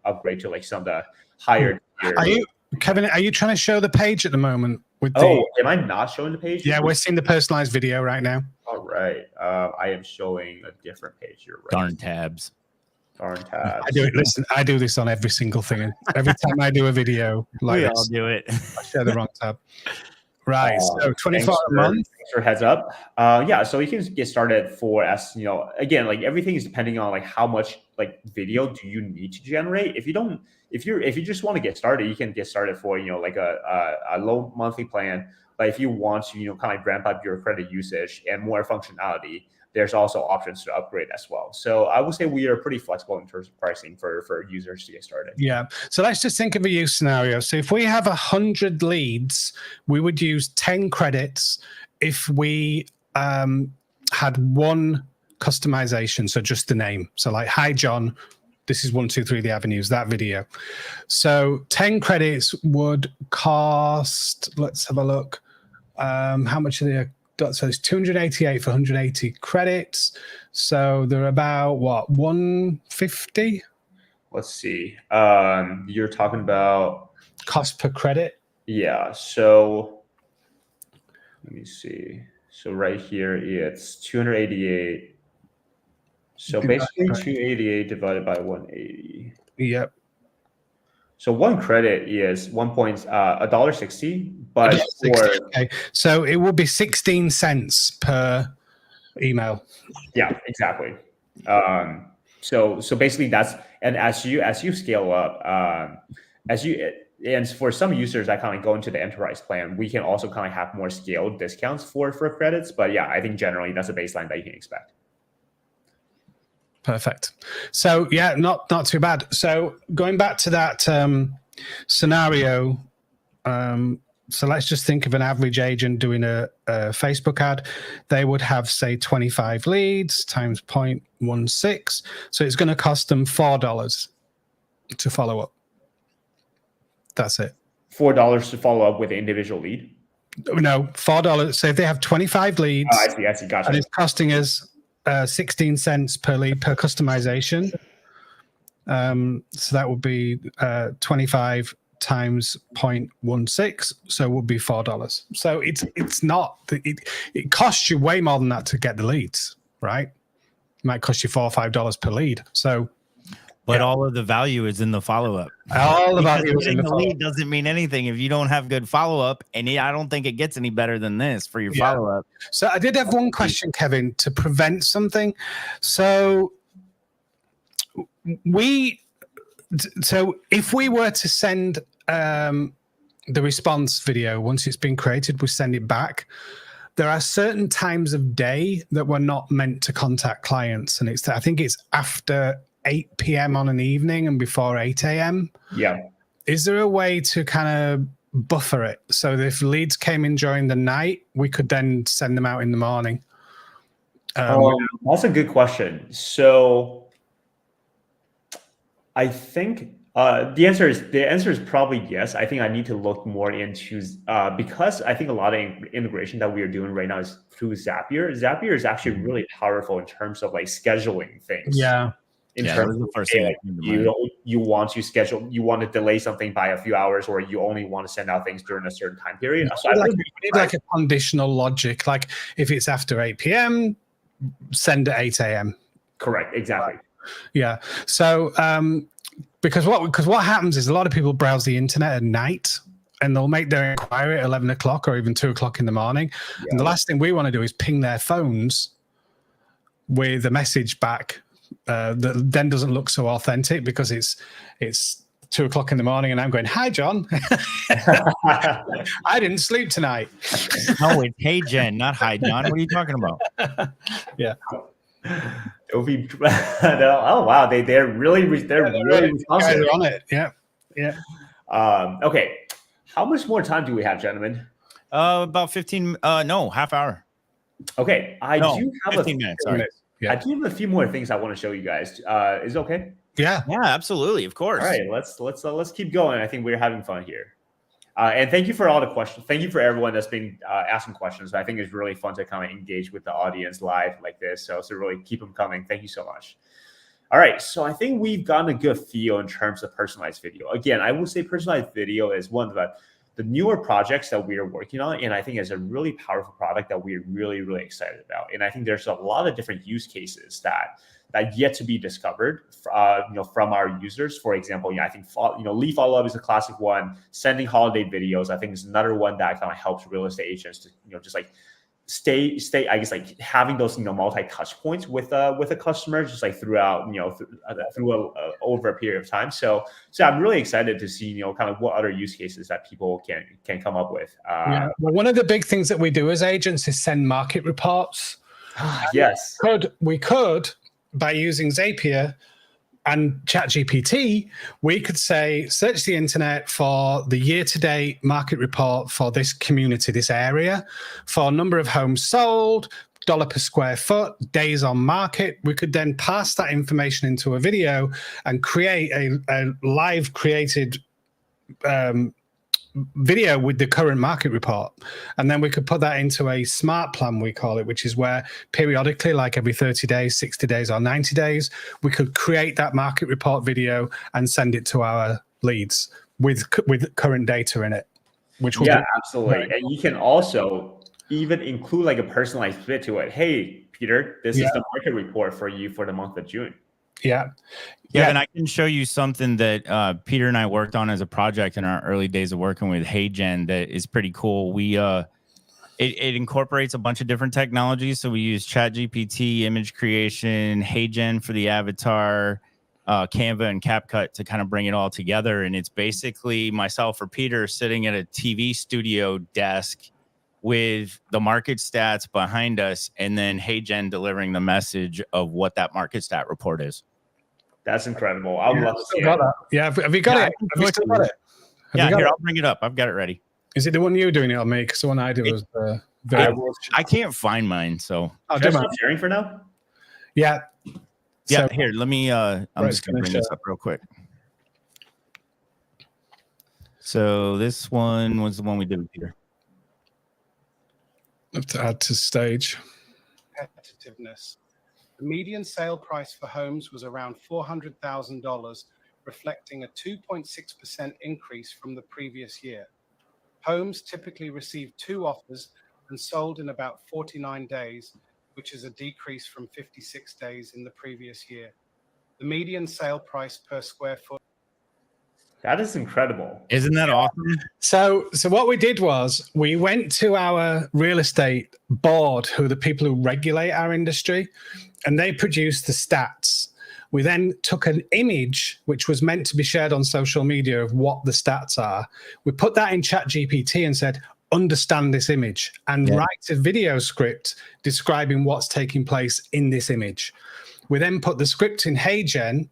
upgrade to like some of the higher tier. Kevin, are you trying to show the page at the moment? Am I not showing the page? Yeah, we're seeing the personalized video right now. All right, I am showing a different page. You're right. Darn tabs. I do it. Listen, I do this on every single thing. Every time I do a video, like I'll do it. I share the wrong tab. Right. So 24 a month. Thanks for heads up. Yeah. So you can get started for again, like everything is depending on like how much like video do you need to generate. If you just want to get started, you can get started for like a low monthly plan. But if you want to ramp up your credit usage and more functionality, there's also options to upgrade as well. So I would say we are pretty flexible in terms of pricing for users to get started. Yeah. So let's just think of a use scenario. So if we have 100 leads, we would use 10 credits. If we had one customization. So just the name. So like, hi, John, this is 123 The Avenues, that video. So 10 credits would cost, let's have a look. How much are they? So it's 288 for 180 credits. So they're about what, 150? Let's see. You're talking about cost per credit? Yeah. So let me see. So right here, it's 288. So basically 288 divided by 180. Yep. So one credit is $1.60, but okay. So it would be 16 cents per email. Yeah, exactly. So basically that's, and as you scale up, and for some users that kind of go into the enterprise plan, we can also kind of have more scaled discounts for credits. But yeah, I think generally that's a baseline that you can expect. Perfect. So yeah, not too bad. So going back to that scenario, so let's just think of an average agent doing a Facebook ad. They would have, say, 25 leads times 0.16. So it's going to cost them $4 to follow up. That's it. $4 to follow up with an individual lead? No, $4. So if they have 25 leads, I see. Gotcha. And it's costing us 16 cents per lead per customization. So that would be 25 times 0.16, so it would be $4. So it's not, it costs you way more than that to get the leads, right? It might cost you $4 or $5 per lead. So, but all of the value is in the follow-up. All the value is in the lead doesn't mean anything if you don't have good follow-up, and I don't think it gets any better than this for your follow-up. So I did have one question, Kevin, to prevent something. So if we were to send the response video, once it's been created, we send it back. There are certain times of day that we're not meant to contact clients. And I think it's after 8 p.m. on an evening and before 8 a.m. Yeah. Is there a way to kind of buffer it so that if leads came in during the night, we could then send them out in the morning? That's a good question. So I think the answer is probably yes. I think I need to look more into because I think a lot of integration that we are doing right now is through Zapier. Zapier is actually really powerful in terms of like scheduling things. Yeah. In terms of the first thing you want to schedule, you want to delay something by a few hours, or you only want to send out things during a certain time period. So we need like a conditional logic, like if it's after 8 p.m., send at 8 a.m. Correct. Exactly. Yeah. So because what happens is a lot of people browse the internet at night and they'll make their inquiry at 11 o'clock or even 2 o'clock in the morning. Yeah. And the last thing we want to do is ping their phones with a message back that then doesn't look so authentic because it's 2 o'clock in the morning and I'm going, hi, John. I didn't sleep tonight. No, it's hey, Jen, not hi, John. What are you talking about? Yeah. It would be oh wow, they're really responsive on it. Yeah. Okay, how much more time do we have, gentlemen? About 15. No, half hour. Okay, I do have 15 minutes. Sorry. Yeah. I do have a few more things I want to show you guys. Is it okay? Yeah, absolutely, of course. All right, let's keep going. I think we're having fun here. And thank you for all the questions. Thank you for everyone that's been asking questions. I think it's really fun to kind of engage with the audience live like this. So really keep them coming. Thank you so much. All right. So I think we've gotten a good feel in terms of personalized video. Again, I would say personalized video is one of the newer projects that we are working on. And I think it's a really powerful product that we're really, really excited about. And I think there's a lot of different use cases that yet to be discovered, from our users. For example, I think lead follow-up is a classic one. Sending holiday videos, I think, is another one that kind of helps real estate agents to just like stay. I guess like having those multi touch points with a customer, just like throughout over a period of time. So I'm really excited to see kind of what other use cases that people can come up with. Well, one of the big things that we do as agents is send market reports. Yes, we could. By using Zapier and ChatGPT, we could say, search the internet for the year-to-date market report for this community, this area, for number of homes sold, dollar per square foot, days on market. We could then pass that information into a video and create a live created video with the current market report. And then we could put that into a smart plan, we call it, which is where periodically, like every 30 days, 60 days, or 90 days, we could create that market report video and send it to our leads with current data in it. Which will absolutely. And you can also even include like a personalized bit to it. Hey, Peter, this is the market report for you for the month of June. Yeah. And I can show you something that Peter and I worked on as a project in our early days of working with HeyGen that is pretty cool. We it incorporates a bunch of different technologies. So we use ChatGPT, image creation, HeyGen for the avatar, Canva and CapCut to kind of bring it all together. And it's basically myself or Peter sitting at a TV studio desk with the market stats behind us, and then HeyGen delivering the message of what that market stat report is. That's incredible. I would love to see it. Yeah, have you got it? Have you still got it? Here, I'll bring it up. I've got it ready. Is it the one you're doing it on me? Because the one I did was I can't find mine, so should I stop sharing for now? Yeah. Yeah, so, here, let me I'm just gonna bring this up real quick. So this one was the one we did with Peter. I have to add to stage. Competitiveness. The median sale price for homes was around $400,000, reflecting a 2.6% increase from the previous year. Homes typically receive 2 offers and sold in about 49 days, which is a decrease from 56 days in the previous year. The median sale price per square foot. That is incredible. Isn't that awesome? So what we did was we went to our real estate board, who are the people who regulate our industry, and they produced the stats. We then took an image, which was meant to be shared on social media, of what the stats are. We put that in ChatGPT and said, understand this image and write a video script describing what's taking place in this image. We then put the script in HeyGen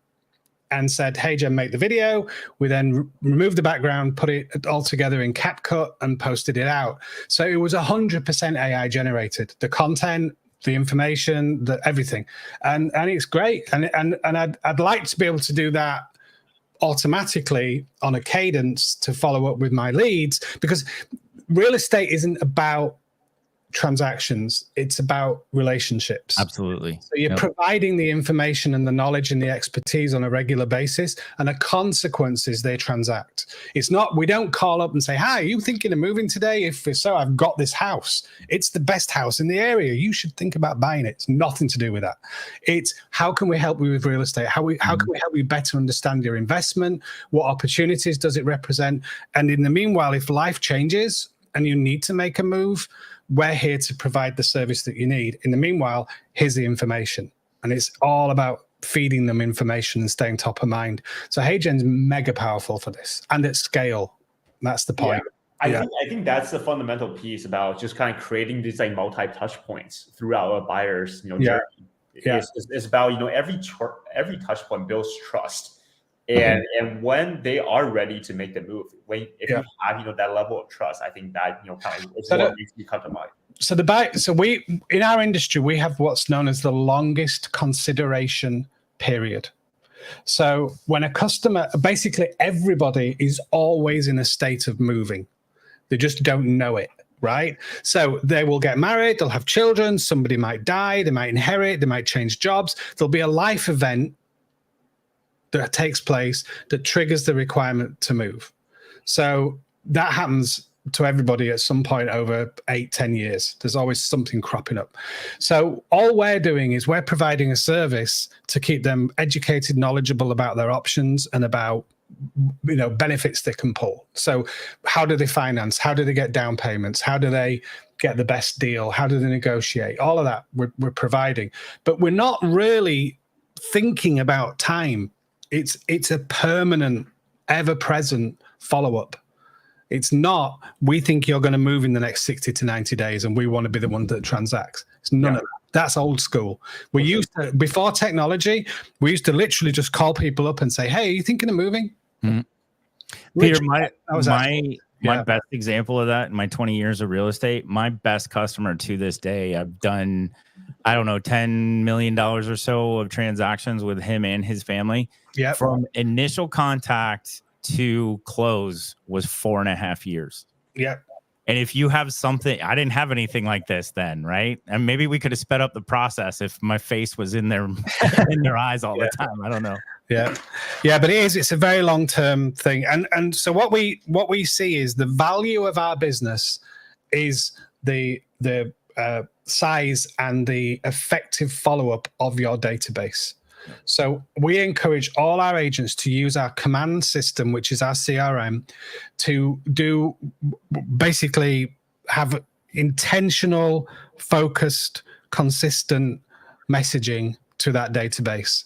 and said, HeyGen, make the video. We then removed the background, put it all together in CapCut and posted it out. So it was 100% AI generated. The content, the information, everything. And it's great. And I'd like to be able to do that automatically on a cadence to follow up with my leads, because real estate isn't about transactions, it's about relationships. Absolutely. So you're providing the information and the knowledge and the expertise on a regular basis, and the consequences they transact. It's not, we don't call up and say, hi, are you thinking of moving today? If so, I've got this house. It's the best house in the area. You should think about buying it. It's nothing to do with that. It's how can we help you with real estate? How can we help you better understand your investment? What opportunities does it represent? And in the meanwhile, if life changes and you need to make a move, we're here to provide the service that you need. In the meanwhile, here's the information. And it's all about feeding them information and staying top of mind. So HeyGen's mega powerful for this, and at scale. That's the point. I think that's the fundamental piece about just kind of creating these like multi-touch points throughout a buyer's journey. It's about every touch point builds trust. And when they are ready to make the move, if you have that level of trust, I think that kind of is what makes you come to mind. So we in our industry, we have what's known as the longest consideration period. So when a customer, basically everybody is always in a state of moving, they just don't know it. Right. So they will get married, they'll have children, somebody might die, they might inherit, they might change jobs. There'll be a life event that takes place that triggers the requirement to move. So that happens to everybody at some point over 8-10 years. There's always something cropping up. So all we're doing is we're providing a service to keep them educated, knowledgeable about their options and about benefits they can pull. So how do they finance? How do they get down payments? How do they get the best deal? How do they negotiate? All of that we're providing. But we're not really thinking about time. It's a permanent, ever-present follow-up. It's not, we think you're going to move in the next 60 to 90 days and we want to be the one that transacts. It's none of that. That's old school. We used to, before technology, we used to literally just call people up and say, hey, are you thinking of moving? Mm-hmm. Peter, My best example of that in my 20 years of real estate, my best customer to this day, I've done, I don't know, $10 million or so of transactions with him and his family. Yeah. From initial contact to close was 4.5 years. Yeah. And if you have something, I didn't have anything like this then, right? And maybe we could have sped up the process if my face was in their eyes all the time. I don't know. Yeah, but it's a very long-term thing. And so what we see is the value of our business is the size and the effective follow-up of your database. So we encourage all our agents to use our command system, which is our CRM, to do basically have intentional, focused, consistent messaging to that database.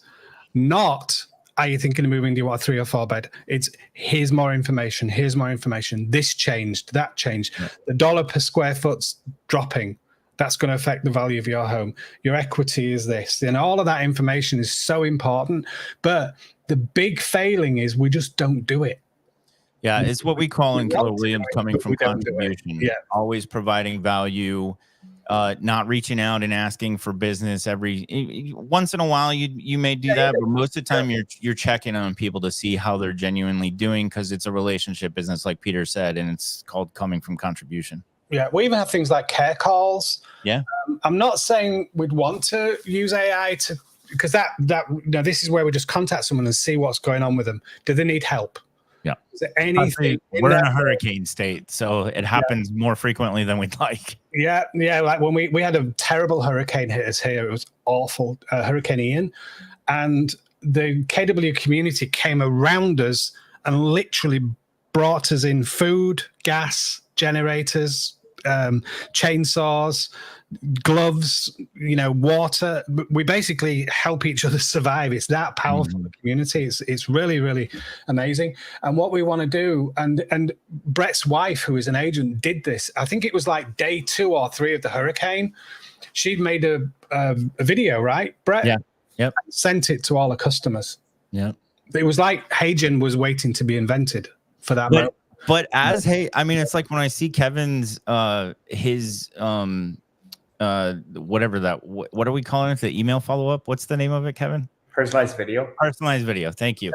Not, are you thinking of moving? Do you want a 3 or 4 bed? It's, here's more information. Here's more information. This changed. That changed. Yeah. The dollar per square foot's dropping. That's going to affect the value of your home. Your equity is this. And all of that information is so important. But the big failing is we just don't do it. Yeah, it's what we call in Keller Williams coming from contribution. Yeah. Always providing value, not reaching out and asking for business once in a while. You may do that, but most of the time you're checking on people to see how they're genuinely doing, because it's a relationship business, like Peter said, and it's called coming from contribution. Yeah, we even have things like care calls. Yeah, I'm not saying we'd want to use AI to, because this is where we just contact someone and see what's going on with them. Do they need help? Yeah. Is there anything? We're in a hurricane state, so it happens more frequently than we'd like. Yeah. Like when we had a terrible hurricane hit us here, it was awful, Hurricane Ian, and the KW community came around us and literally brought us in food, gas, generators, chainsaws, gloves, water. We basically help each other survive. It's that powerful, the community. It's really, really amazing. And what we want to do, and Brett's wife, who is an agent, did this. I think it was like day 2 or 3 of the hurricane. She'd made a video, right, Brett? Yeah. Yep. Sent it to all the customers. Yeah. It was like HeyGen was waiting to be invented for that moment. But it's like when I see Kevin's his whatever that, what are we calling it? The email follow-up? What's the name of it, Kevin? Personalized video. Personalized video. Thank you.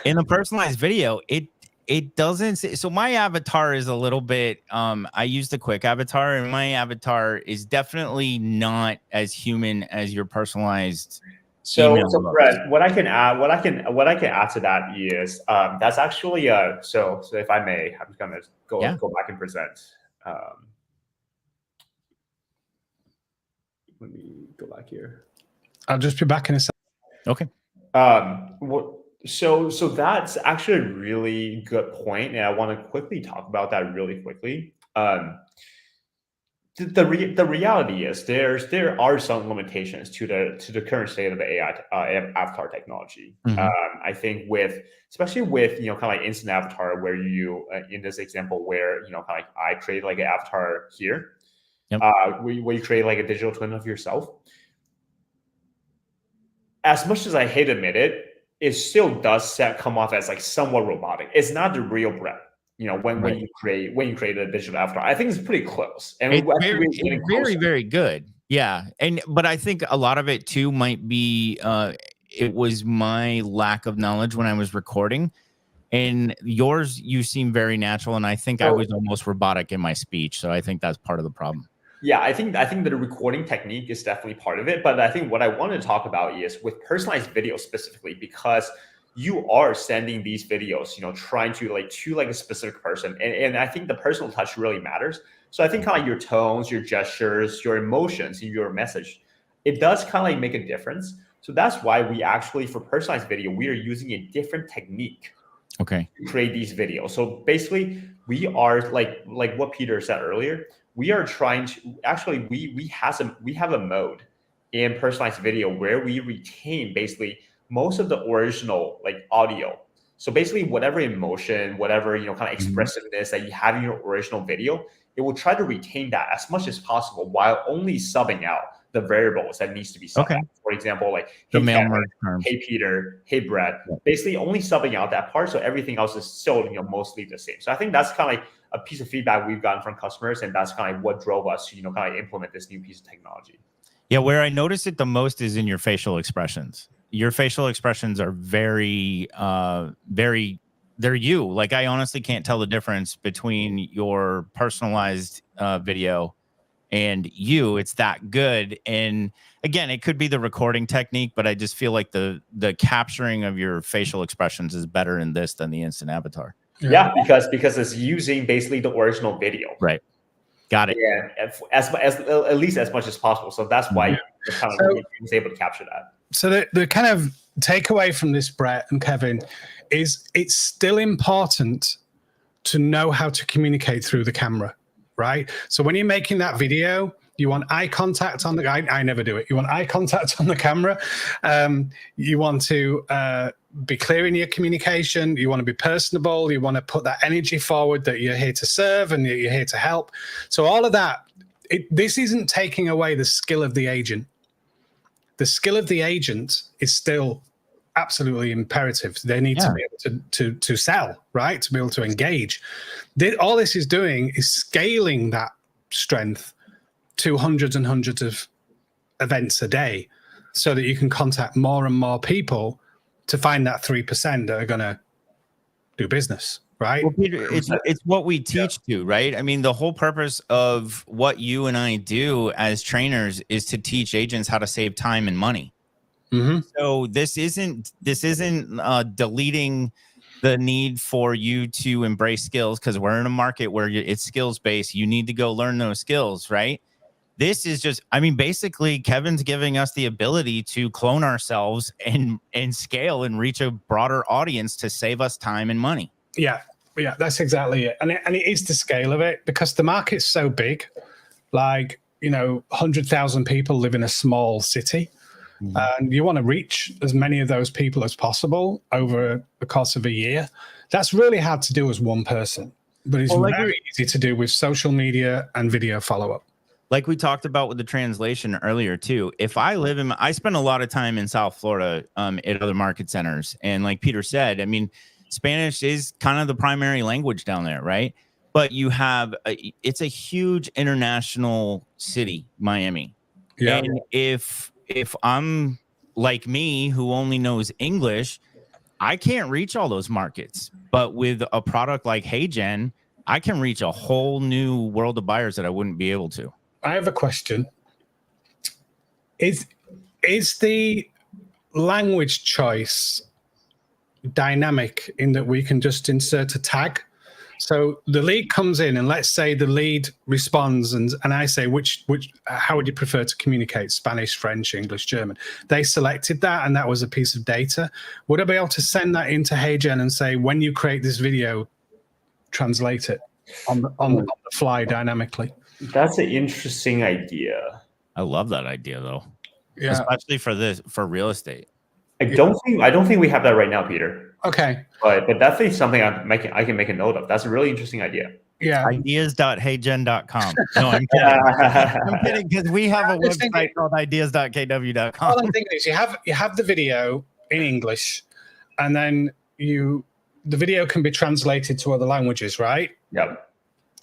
Yeah. In the personalized video, it doesn't say, so my avatar is a little bit, I use the quick avatar, and my avatar is definitely not as human as your personalized. So Brett, what I can add to that is that's actually so if I may, I'm just gonna go back and present. Let me go back here. I'll just be back in a second. Okay. So that's actually a really good point, and I want to quickly talk about that really quickly. The reality is there are some limitations to the current state of the AI avatar technology. Mm-hmm. I think especially with kind of like instant avatar, where you in this example where kind of like I create like an avatar here, where you create like a digital twin of yourself. As much as I hate to admit it, it still does come off as like somewhat robotic. It's not the real Brett. When you create a digital avatar, I think it's pretty close, and it's very, very good. Yeah, but I think a lot of it too might be it was my lack of knowledge when I was recording, and yours, you seem very natural, and I think I was almost robotic in my speech, so I think that's part of the problem. Yeah, I think the recording technique is definitely part of it, but I think what I wanted to talk about is with personalized video specifically, because you are sending these videos, trying to a specific person. And I think the personal touch really matters. So I think kind of like your tones, your gestures, your emotions in your message, it does kind of like make a difference. So that's why we actually, for personalized video, we are using a different technique to create these videos. So basically we are like what Peter said earlier, we are trying to actually, we have a mode in personalized video where we retain basically most of the original audio. So basically whatever emotion, whatever, kind of expressiveness that you have in your original video, it will try to retain that as much as possible while only subbing out the variables that needs to be subbed out. For example, like, hey, Kevin, hey, Peter, hey, Brett, basically only subbing out that part. So everything else is still, mostly the same. So I think that's kind of like a piece of feedback we've gotten from customers, and that's kind of what drove us to kind of implement this new piece of technology. Yeah, where I notice it the most is in your facial expressions. Your facial expressions are very, they're you. Like, I honestly can't tell the difference between your personalized video and you. It's that good. And again, it could be the recording technique, but I just feel like the capturing of your facial expressions is better in this than the instant avatar. Yeah, because it's using basically the original video. Right. Got it. Yeah, as at least as much as possible. So that's why kind of was able to capture that. So the kind of takeaway from this, Brett and Kevin, is it's still important to know how to communicate through the camera, right? So when you're making that video, you want eye contact on the. I never do it. You want eye contact on the camera. You want to be clear in your communication. You want to be personable. You want to put that energy forward that you're here to serve and you're here to help. So all of that. This isn't taking away the skill of the agent. The skill of the agent is still absolutely imperative. They need to be able to sell, right? To be able to engage. All this is doing is scaling that strength to hundreds and hundreds of events a day so that you can contact more and more people to find that 3% that are going to do business, right? Well, Peter, it's what we teach to, right? I mean, the whole purpose of what you and I do as trainers is to teach agents how to save time and money. Mm-hmm. So this isn't deleting the need for you to embrace skills, because we're in a market where it's skills based. You need to go learn those skills, right? This is just, I mean, basically Kevin's giving us the ability to clone ourselves and scale and reach a broader audience to save us time and money. Yeah, that's exactly it. And it is the scale of it, because the market's so big. Like, 100,000 people live in a small city. And you want to reach as many of those people as possible over the course of a year. That's really hard to do as one person, but it's very easy to do with social media and video follow-up. Like we talked about with the translation earlier too. If I spend a lot of time in South Florida at other market centers. And like Peter said, I mean, Spanish is kind of the primary language down there, right? But you have, it's a huge international city, Miami. Yeah. And if I'm like me, who only knows English, I can't reach all those markets. But with a product like HeyGen, I can reach a whole new world of buyers that I wouldn't be able to. I have a question. Is the language choice dynamic in that we can just insert a tag? So the lead comes in, and let's say the lead responds, and I say, how would you prefer to communicate? Spanish, French, English, German. They selected that, and that was a piece of data. Would I be able to send that into HeyGen and say, when you create this video, translate it on the fly dynamically? That's an interesting idea. I love that idea, though. Yeah, especially for real estate. I don't think we have that right now, Peter. Okay, but definitely something I can make a note of. That's a really interesting idea. Yeah, ideas.heygen.com. No, I'm kidding. I'm kidding, because we have a website called ideas.kw.com. All I'm thinking is you have the video in English, and then the video can be translated to other languages, right? Yep.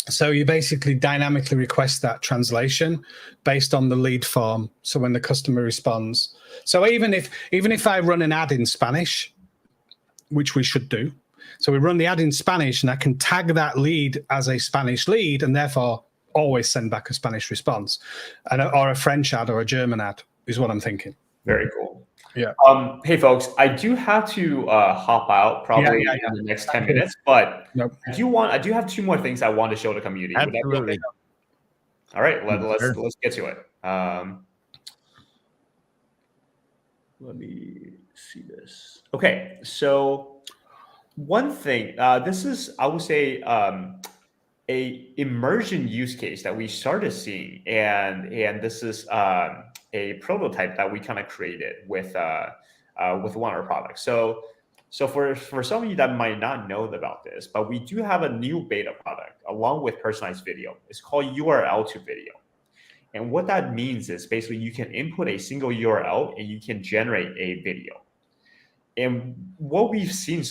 So you basically dynamically request that translation based on the lead form. So when the customer responds, so even if I run an ad in Spanish, which we should do, so we run the ad in Spanish, and I can tag that lead as a Spanish lead, and therefore always send back a Spanish response, or a French ad or a German ad is what I'm thinking. Very cool. Yeah. Hey folks, I do have to hop out probably in the next 10 minutes, but I do have two more things I want to show the community. Absolutely. All right, let's get to it. Let me see this. Okay, so one thing, this is, I would say, a immersion use case that we started seeing, and this is a prototype that we kind of created with one of our products. So for some of you that might not know about this, but we do have a new beta product along with personalized video. It's called URL to video. And what that means is basically you can input a single URL and you can generate a video. And what we've seen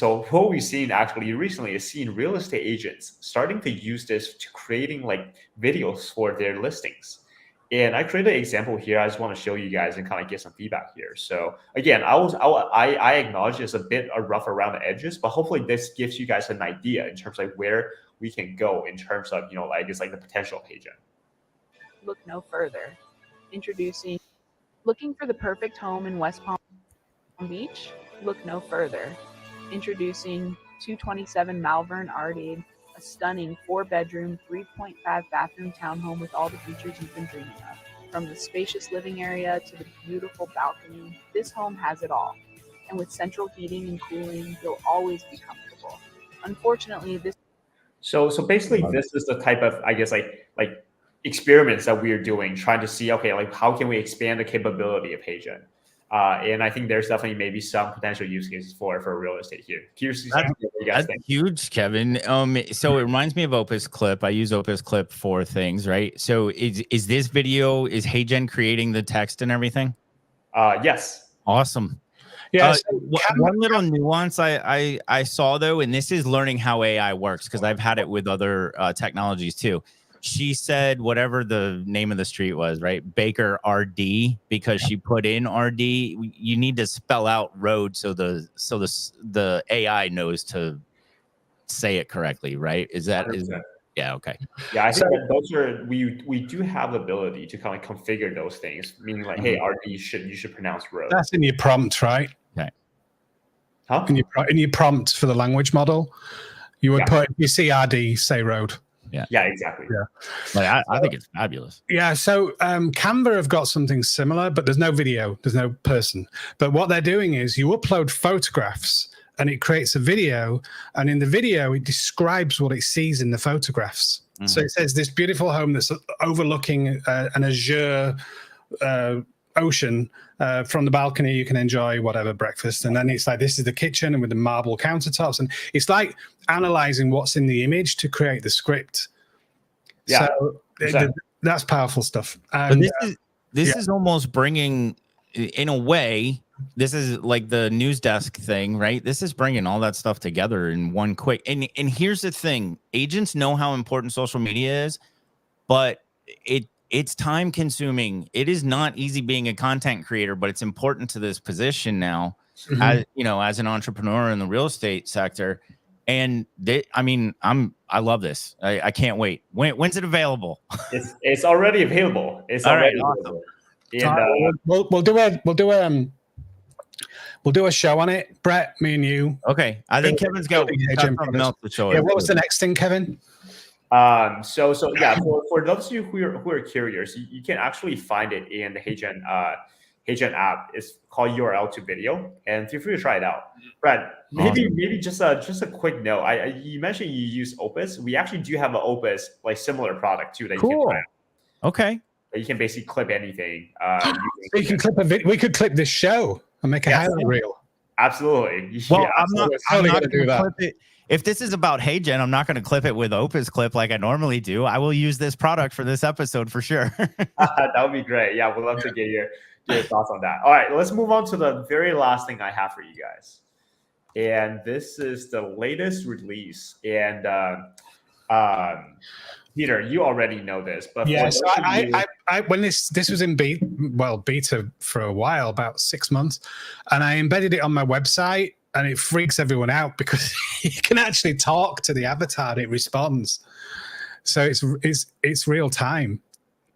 actually recently is seeing real estate agents starting to use this to creating like videos for their listings. And I created an example here. I just want to show you guys and kind of get some feedback here. So again, I acknowledge it's a bit rough around the edges, but hopefully this gives you guys an idea in terms of where we can go in terms of, like it's like the potential of HeyGen. Look no further. Introducing, looking for the perfect home in West Palm Beach? Look no further. Introducing 227 Malvern Arcade, a stunning 4-bedroom, 3.5 bathroom townhome with all the features you've been dreaming of. From the spacious living area to the beautiful balcony, this home has it all. And with central heating and cooling, you'll always be comfortable. Unfortunately, this So basically this is the type of, I guess, like experiments that we are doing, trying to see, okay, like how can we expand the capability of HeyGen? And I think there's definitely maybe some potential use cases for real estate here. Curious, what you guys think. Huge, Kevin. So it reminds me of Opus Clip. I use Opus Clip for things, right? So is this video, is HeyGen creating the text and everything? Yes. Awesome. Yeah. One little nuance I saw though, and this is learning how AI works because I've had it with other technologies too. She said whatever the name of the street was, right? Baker RD, because she put in RD. You need to spell out road so the AI knows to say it correctly, right? Yeah, okay. Yeah, I think that those are we do have the ability to kind of configure those things, meaning like, hey, RD you should pronounce road. That's in your prompt, right? Okay. Huh? In your prompt for the language model, you would put, if you see RD, say road. Yeah, exactly. Yeah, like, I think it's fabulous. Yeah, so Canva have got something similar, but there's no video, there's no person. But what they're doing is you upload photographs and it creates a video, and in the video it describes what it sees in the photographs. Mm-hmm. So it says this beautiful home that's overlooking an azure ocean. From the balcony you can enjoy whatever breakfast, and then it's like this is the kitchen and with the marble countertops, and it's like analyzing what's in the image to create the script. Yeah, so that's powerful stuff. And, but this is almost bringing, in a way, this is like the news desk thing, right? This is bringing all that stuff together in one quick. And here's the thing: agents know how important social media is, but it's time consuming. It is not easy being a content creator, but it's important to this position now, as as an entrepreneur in the real estate sector. And I love this. I can't wait. When's it available? It's already available. It's already available. And, we'll do a show on it, Brett, me and you. Okay. I think Kevin's got something else to show. Yeah, what was the next thing, Kevin? So yeah, for those of you who are curious, you can actually find it in the HeyGen app. It's called URL to video, and feel free to try it out. Brad, maybe just a quick note. You mentioned you use Opus. We actually do have an Opus like similar product too that you can try out. Okay. You can basically clip anything. You can clip a video. We could clip this show and make a highlight reel. Absolutely. Well, yeah, I'm not going to do that. Clip it. If this is about HeyGen, I'm not going to clip it with Opus Clip like I normally do. I will use this product for this episode for sure. That would be great. Yeah, we'd love to get your thoughts on that. All right, let's move on to the very last thing I have for you guys. And this is the latest release. And Peter, you already know this, but yeah, so I when this was in beta for a while, about 6 months, and I embedded it on my website. And it freaks everyone out because you can actually talk to the avatar and it responds. So it's real time.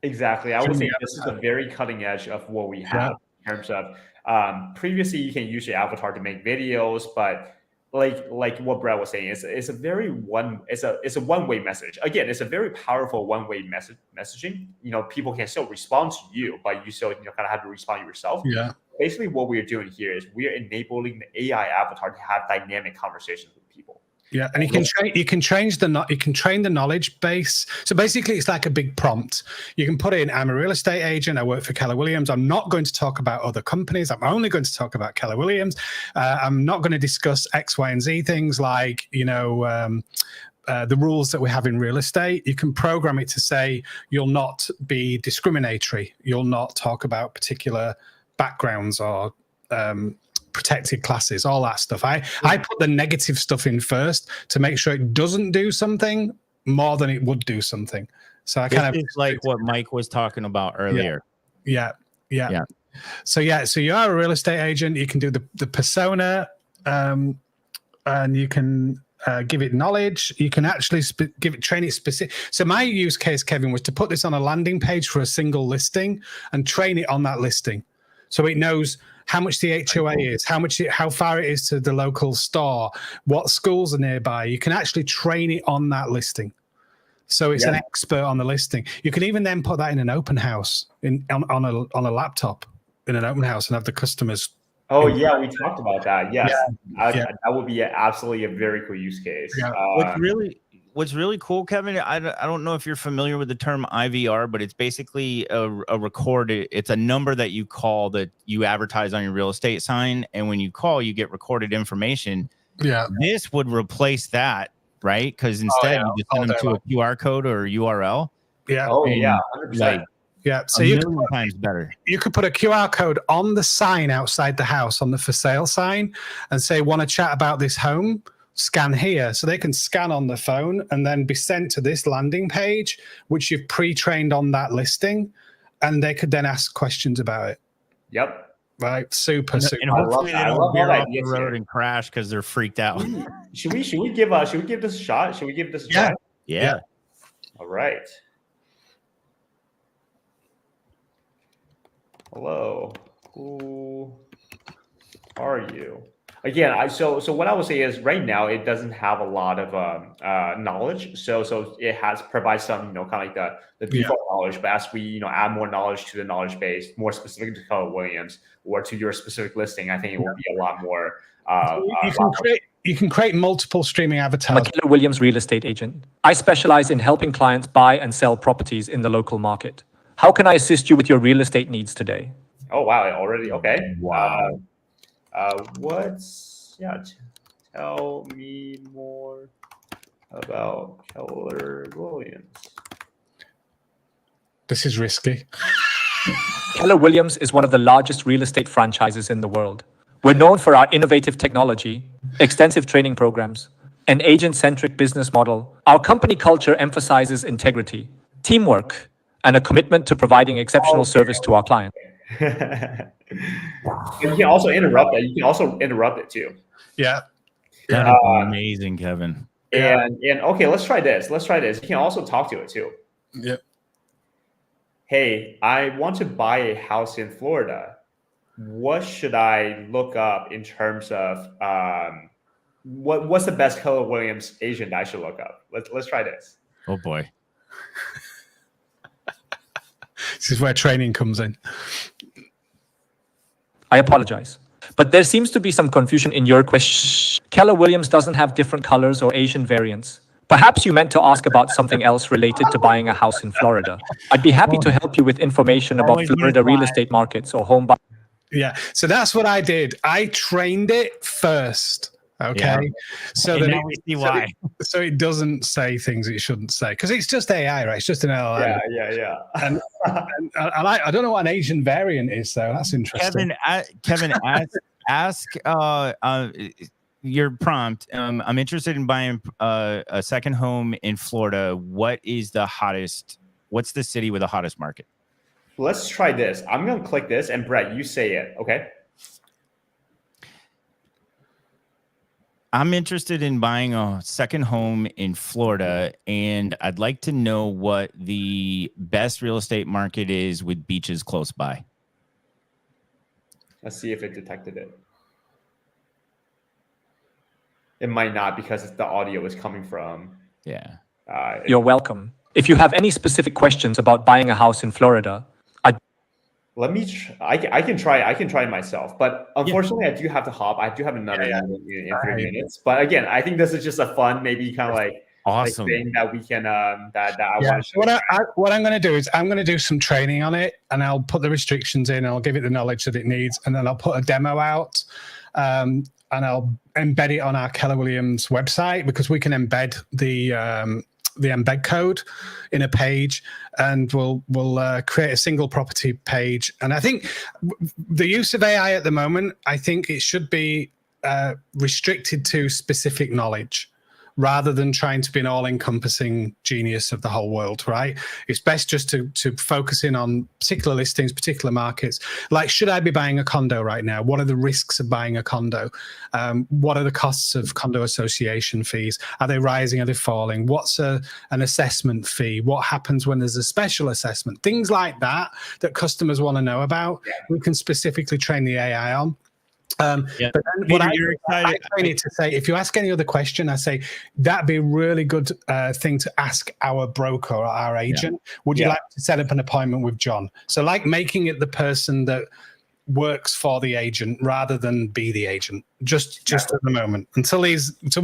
Exactly. I would say this is the very cutting edge of what we have in terms of previously you can use your avatar to make videos, but like what Brad was saying, it's a one-way message. Again, it's a very powerful one-way messaging. People can still respond to you, but you still kind of have to respond yourself. Yeah. Basically, what we're doing here is we are enabling the AI avatar to have dynamic conversations with people. Yeah, and you can train the knowledge base. So basically, it's like a big prompt. You can put in, I'm a real estate agent. I work for Keller Williams. I'm not going to talk about other companies. I'm only going to talk about Keller Williams. I'm not going to discuss X, Y, and Z things like the rules that we have in real estate. You can program it to say you'll not be discriminatory. You'll not talk about particular backgrounds or protected classes, all that stuff. I put the negative stuff in first to make sure it doesn't do something more than it would do something. So I kind of like what Mike was talking about earlier. Yeah. So you are a real estate agent. You can do the persona, and you can give it knowledge. You can actually train it specific. So my use case, Kevin, was to put this on a landing page for a single listing and train it on that listing, so it knows how much the HOA is, how far it is to the local store, what schools are nearby. You can actually train it on that listing. So it's an expert on the listing. You can even then put that in an open house on a laptop in an open house and have the customers. Oh yeah, we talked about that. Yes, that would be absolutely a very cool use case. Yeah. What's really cool, Kevin, I don't know if you're familiar with the term IVR, but it's basically a record. It's a number that you call that you advertise on your real estate sign, and when you call, you get recorded information. Yeah, this would replace that. Right? Because instead you just send them to a QR code or a URL. Yeah. Oh, yeah. 100%. Yeah. So times better. You could put a QR code on the sign outside the house, on the for sale sign, and say, want to chat about this home? Scan here. So they can scan on the phone and then be sent to this landing page, which you've pre-trained on that listing, and they could then ask questions about it. Yep. Right, super. And hopefully they don't veer off the road and crash because they're freaked out. Should we give this a shot? Should we give this a try? Yeah. All right. Hello. Who are you? Again, so what I would say is right now it doesn't have a lot of knowledge. So it provides some kind of like the default knowledge. But as we add more knowledge to the knowledge base, more specific to Keller Williams or to your specific listing, I think it will be a lot more. You can create multiple streaming avatars. I'm a Keller Williams real estate agent. I specialize in helping clients buy and sell properties in the local market. How can I assist you with your real estate needs today? Oh wow! Already okay. Wow. Tell me more about Keller Williams. This is risky. Keller Williams is one of the largest real estate franchises in the world. We're known for our innovative technology, extensive training programs, an agent-centric business model. Our company culture emphasizes integrity, teamwork, and a commitment to providing exceptional service to our clients. You can also interrupt that. You can also interrupt it too. Yeah. That's amazing, Kevin. And okay, let's try this. You can also talk to it too. Yep. Hey, I want to buy a house in Florida. What should I look up in terms of what's the best Keller Williams agent I should look up? Let's try this. Oh boy. This is where training comes in. I apologize, but there seems to be some confusion in your question. Keller Williams doesn't have different colors or Asian variants. Perhaps you meant to ask about something else related to buying a house in Florida. I'd be happy to help you with information about Florida real estate markets or home buying. Yeah, so that's what I did. I trained it first. Okay, so now we see why. So it doesn't say things it shouldn't say because it's just AI, right? It's just an LLM. Yeah. And I don't know what an Asian variant is, though. That's interesting. Kevin, ask your prompt. I'm interested in buying a second home in Florida. What's the city with the hottest market? Let's try this. I'm going to click this, and Brett, you say it, okay? I'm interested in buying a second home in Florida, and I'd like to know what the best real estate market is with beaches close by. Let's see if it detected it. It might not because the audio is coming from. Yeah. You're welcome. If you have any specific questions about buying a house in Florida, I can try myself, but unfortunately I do have to hop. I do have another in 3 minutes. But again, I think this is just a fun, maybe kind of like awesome thing that we can that I yeah. want to. So what I'm going to do is I'm going to do some training on it, and I'll put the restrictions in, and I'll give it the knowledge that it needs, and then I'll put a demo out, and I'll embed it on our Keller Williams website because we can embed the the embed code in a page, and we'll create a single property page. And I think the use of AI at the moment, I think it should be restricted to specific knowledge, rather than trying to be an all-encompassing genius of the whole world, right? It's best just to focus in on particular listings, particular markets. Like, should I be buying a condo right now? What are the risks of buying a condo? What are the costs of condo association fees? Are they rising? Are they falling? What's an assessment fee? What happens when there's a special assessment? Things like that customers want to know about. We can specifically train the AI on. But then what I train it to say, if you ask any other question, I say that'd be a really good thing to ask our broker or our agent. Would you like to set up an appointment with John? So, like, making it the person that works for the agent rather than be the agent, just at the moment, until we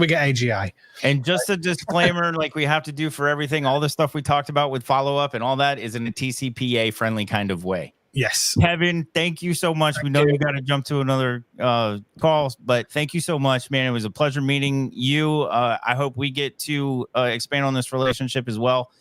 get AGI. And just a disclaimer, like we have to do for everything, all the stuff we talked about with follow-up and all that is in a TCPA friendly kind of way. Yes. Kevin, thank you so much. We know you got to jump to another call, but thank you so much, man. It was a pleasure meeting you. I hope we get to expand on this relationship as well.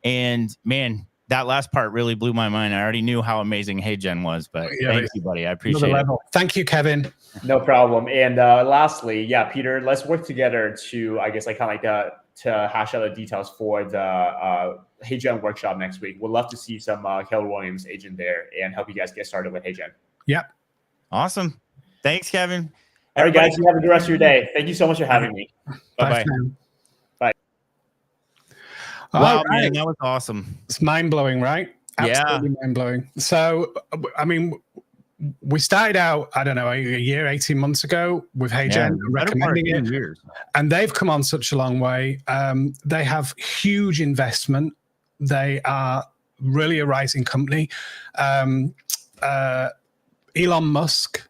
And man, that last part really blew my mind. I already knew how amazing HeyGen was, but thank you, buddy. I appreciate it. Thank you, Kevin. No problem. And lastly, Peter, let's work together to, I guess, to hash out the details for the HeyGen workshop next week. We'd love to see some Keller Williams agent there and help you guys get started with HeyGen. Yep. Awesome. Thanks, Kevin. All right, guys, you have a good rest of your day. Thank you so much for having me. Bye-bye. Bye. Wow, man, that was awesome. It's mind-blowing, right? Absolutely mind-blowing. So, I mean, we started out, I don't know, a year, 18 months ago with HeyGen, recommending it. And they've come on such a long way. They have huge investment. They are really a rising company. Elon Musk.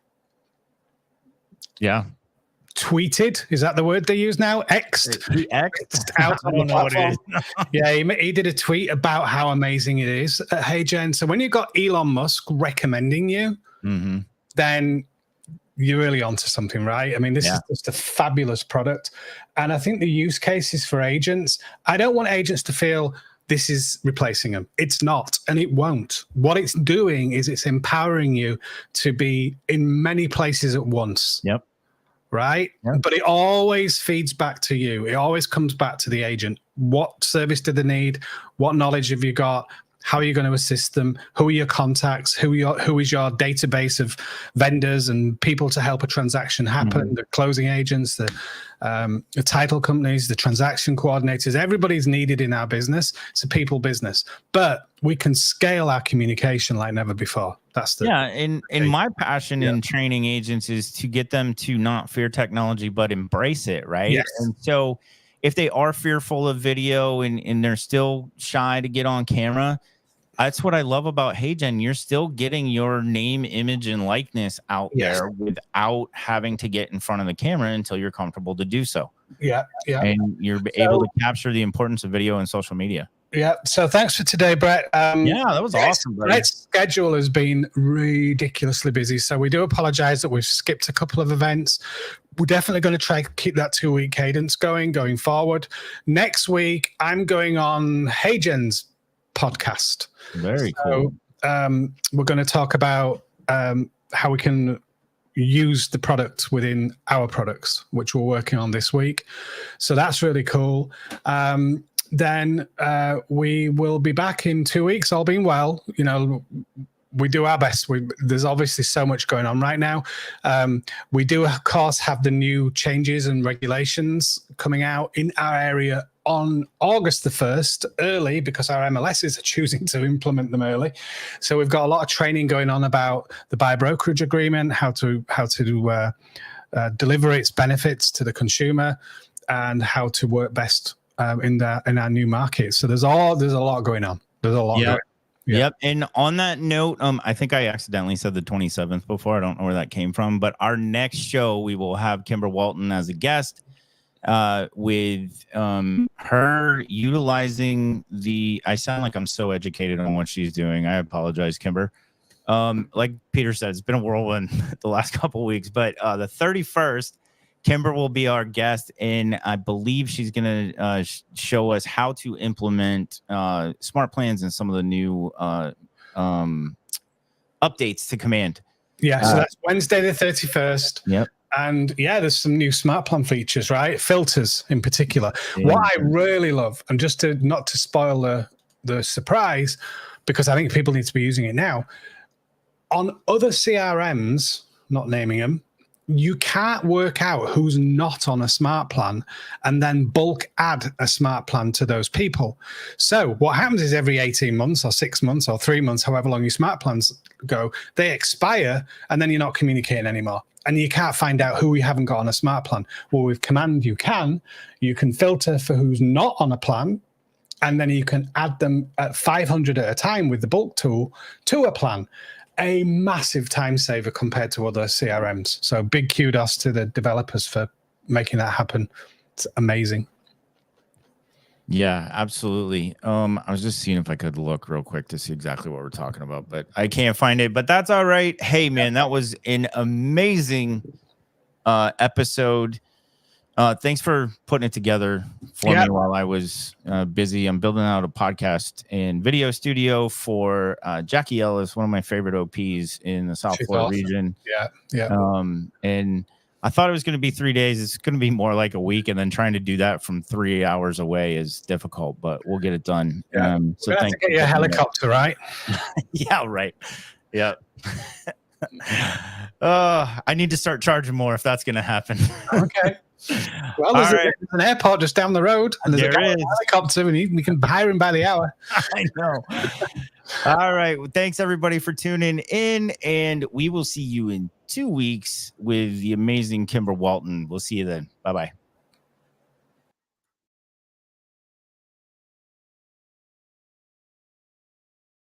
Tweeted, is that the word they use now? X'd out on the platform. He did a tweet about how amazing it is at HeyGen. So when you've got Elon Musk recommending you, then you're really onto something, right? I mean, this is just a fabulous product. And I think the use cases for agents, I don't want agents to feel this is replacing them. It's not, and it won't. What it's doing is it's empowering you to be in many places at once. Right? But it always feeds back to you. It always comes back to the agent. What service do they need? What knowledge have you got? How are you going to assist them? Who are your contacts? Who is your database of vendors and people to help a transaction happen? The closing agents, the title companies, the transaction coordinators. Everybody's needed in our business. It's a people business, but we can scale our communication like never before. That's the and my passion in training agents is to get them to not fear technology but embrace it, right? And so if they are fearful of video and they're still shy to get on camera, that's what I love about HeyGen. You're still getting your name, image, and likeness out there without having to get in front of the camera until you're comfortable to do so. And you're able to capture the importance of video and social media. So thanks for today, Brett. That was awesome. Brett's schedule has been ridiculously busy, so we do apologize that we've skipped a couple of events. We're definitely going to try to keep that 2-week cadence going forward. Next week, I'm going on HeyGen's podcast. Very cool. We're going to talk about how we can use the product within our products, which we're working on this week. So that's really cool. Then we will be back in 2 weeks, all being well. You know, we do our best. There's obviously so much going on right now. We do, of course, have the new changes and regulations coming out in our area on August the 1st, early, because our MLSs are choosing to implement them early. So we've got a lot of training going on about the buyer brokerage agreement, how to deliver its benefits to the consumer, and how to work best in our new market. So there's a lot going on. There's a lot going on. Yep. And on that note, I think I accidentally said the 27th before. I don't know where that came from, but our next show, we will have Kimber Walton as a guest with her utilizing I sound like I'm so educated on what she's doing. I apologize, Kimber. Like Peter said, it's been a whirlwind the last couple of weeks, but the 31st, Kimber will be our guest, and I believe she's going to show us how to implement smart plans and some of the new updates to Command. Yeah, so that's Wednesday the 31st. Yep. And yeah, there's some new smart plan features, right? Filters in particular. Yeah. What I really love, and just to not to spoil the surprise, because I think people need to be using it now, on other CRMs, not naming them, you can't work out who's not on a smart plan and then bulk add a smart plan to those people. So what happens is every 18 months or 6 months or 3 months, however long your smart plans go, they expire and then you're not communicating anymore. And you can't find out who you haven't got on a smart plan. Well, with Command, you can filter for who's not on a plan, and then you can add them at 500 at a time with the bulk tool to a plan. A massive time saver compared to other CRMs. So big kudos to the developers for making that happen. It's amazing. Yeah, absolutely. I was just seeing if I could look real quick to see exactly what we're talking about, but I can't find it, but that's all right. Hey man, that was an amazing episode. Thanks for putting it together for me while I was busy. I'm building out a podcast and video studio for Jackie Ellis, one of my favorite OPs in the South Florida region. Yeah. And I thought it was going to be 3 days. It's going to be more like a week, and then trying to do that from 3 hours away is difficult, but we'll get it done. Yeah. So thank you. Get your helicopter, right? Yeah, right. Yeah. I need to start charging more if that's going to happen. Okay. Well, there's an airport just down the road, and there's a helicopter, and we can hire him by the hour. I know. All right. Well, thanks everybody for tuning in, and we will see you in 2 weeks with the amazing Kimber Walton. We'll see you then. Bye-bye.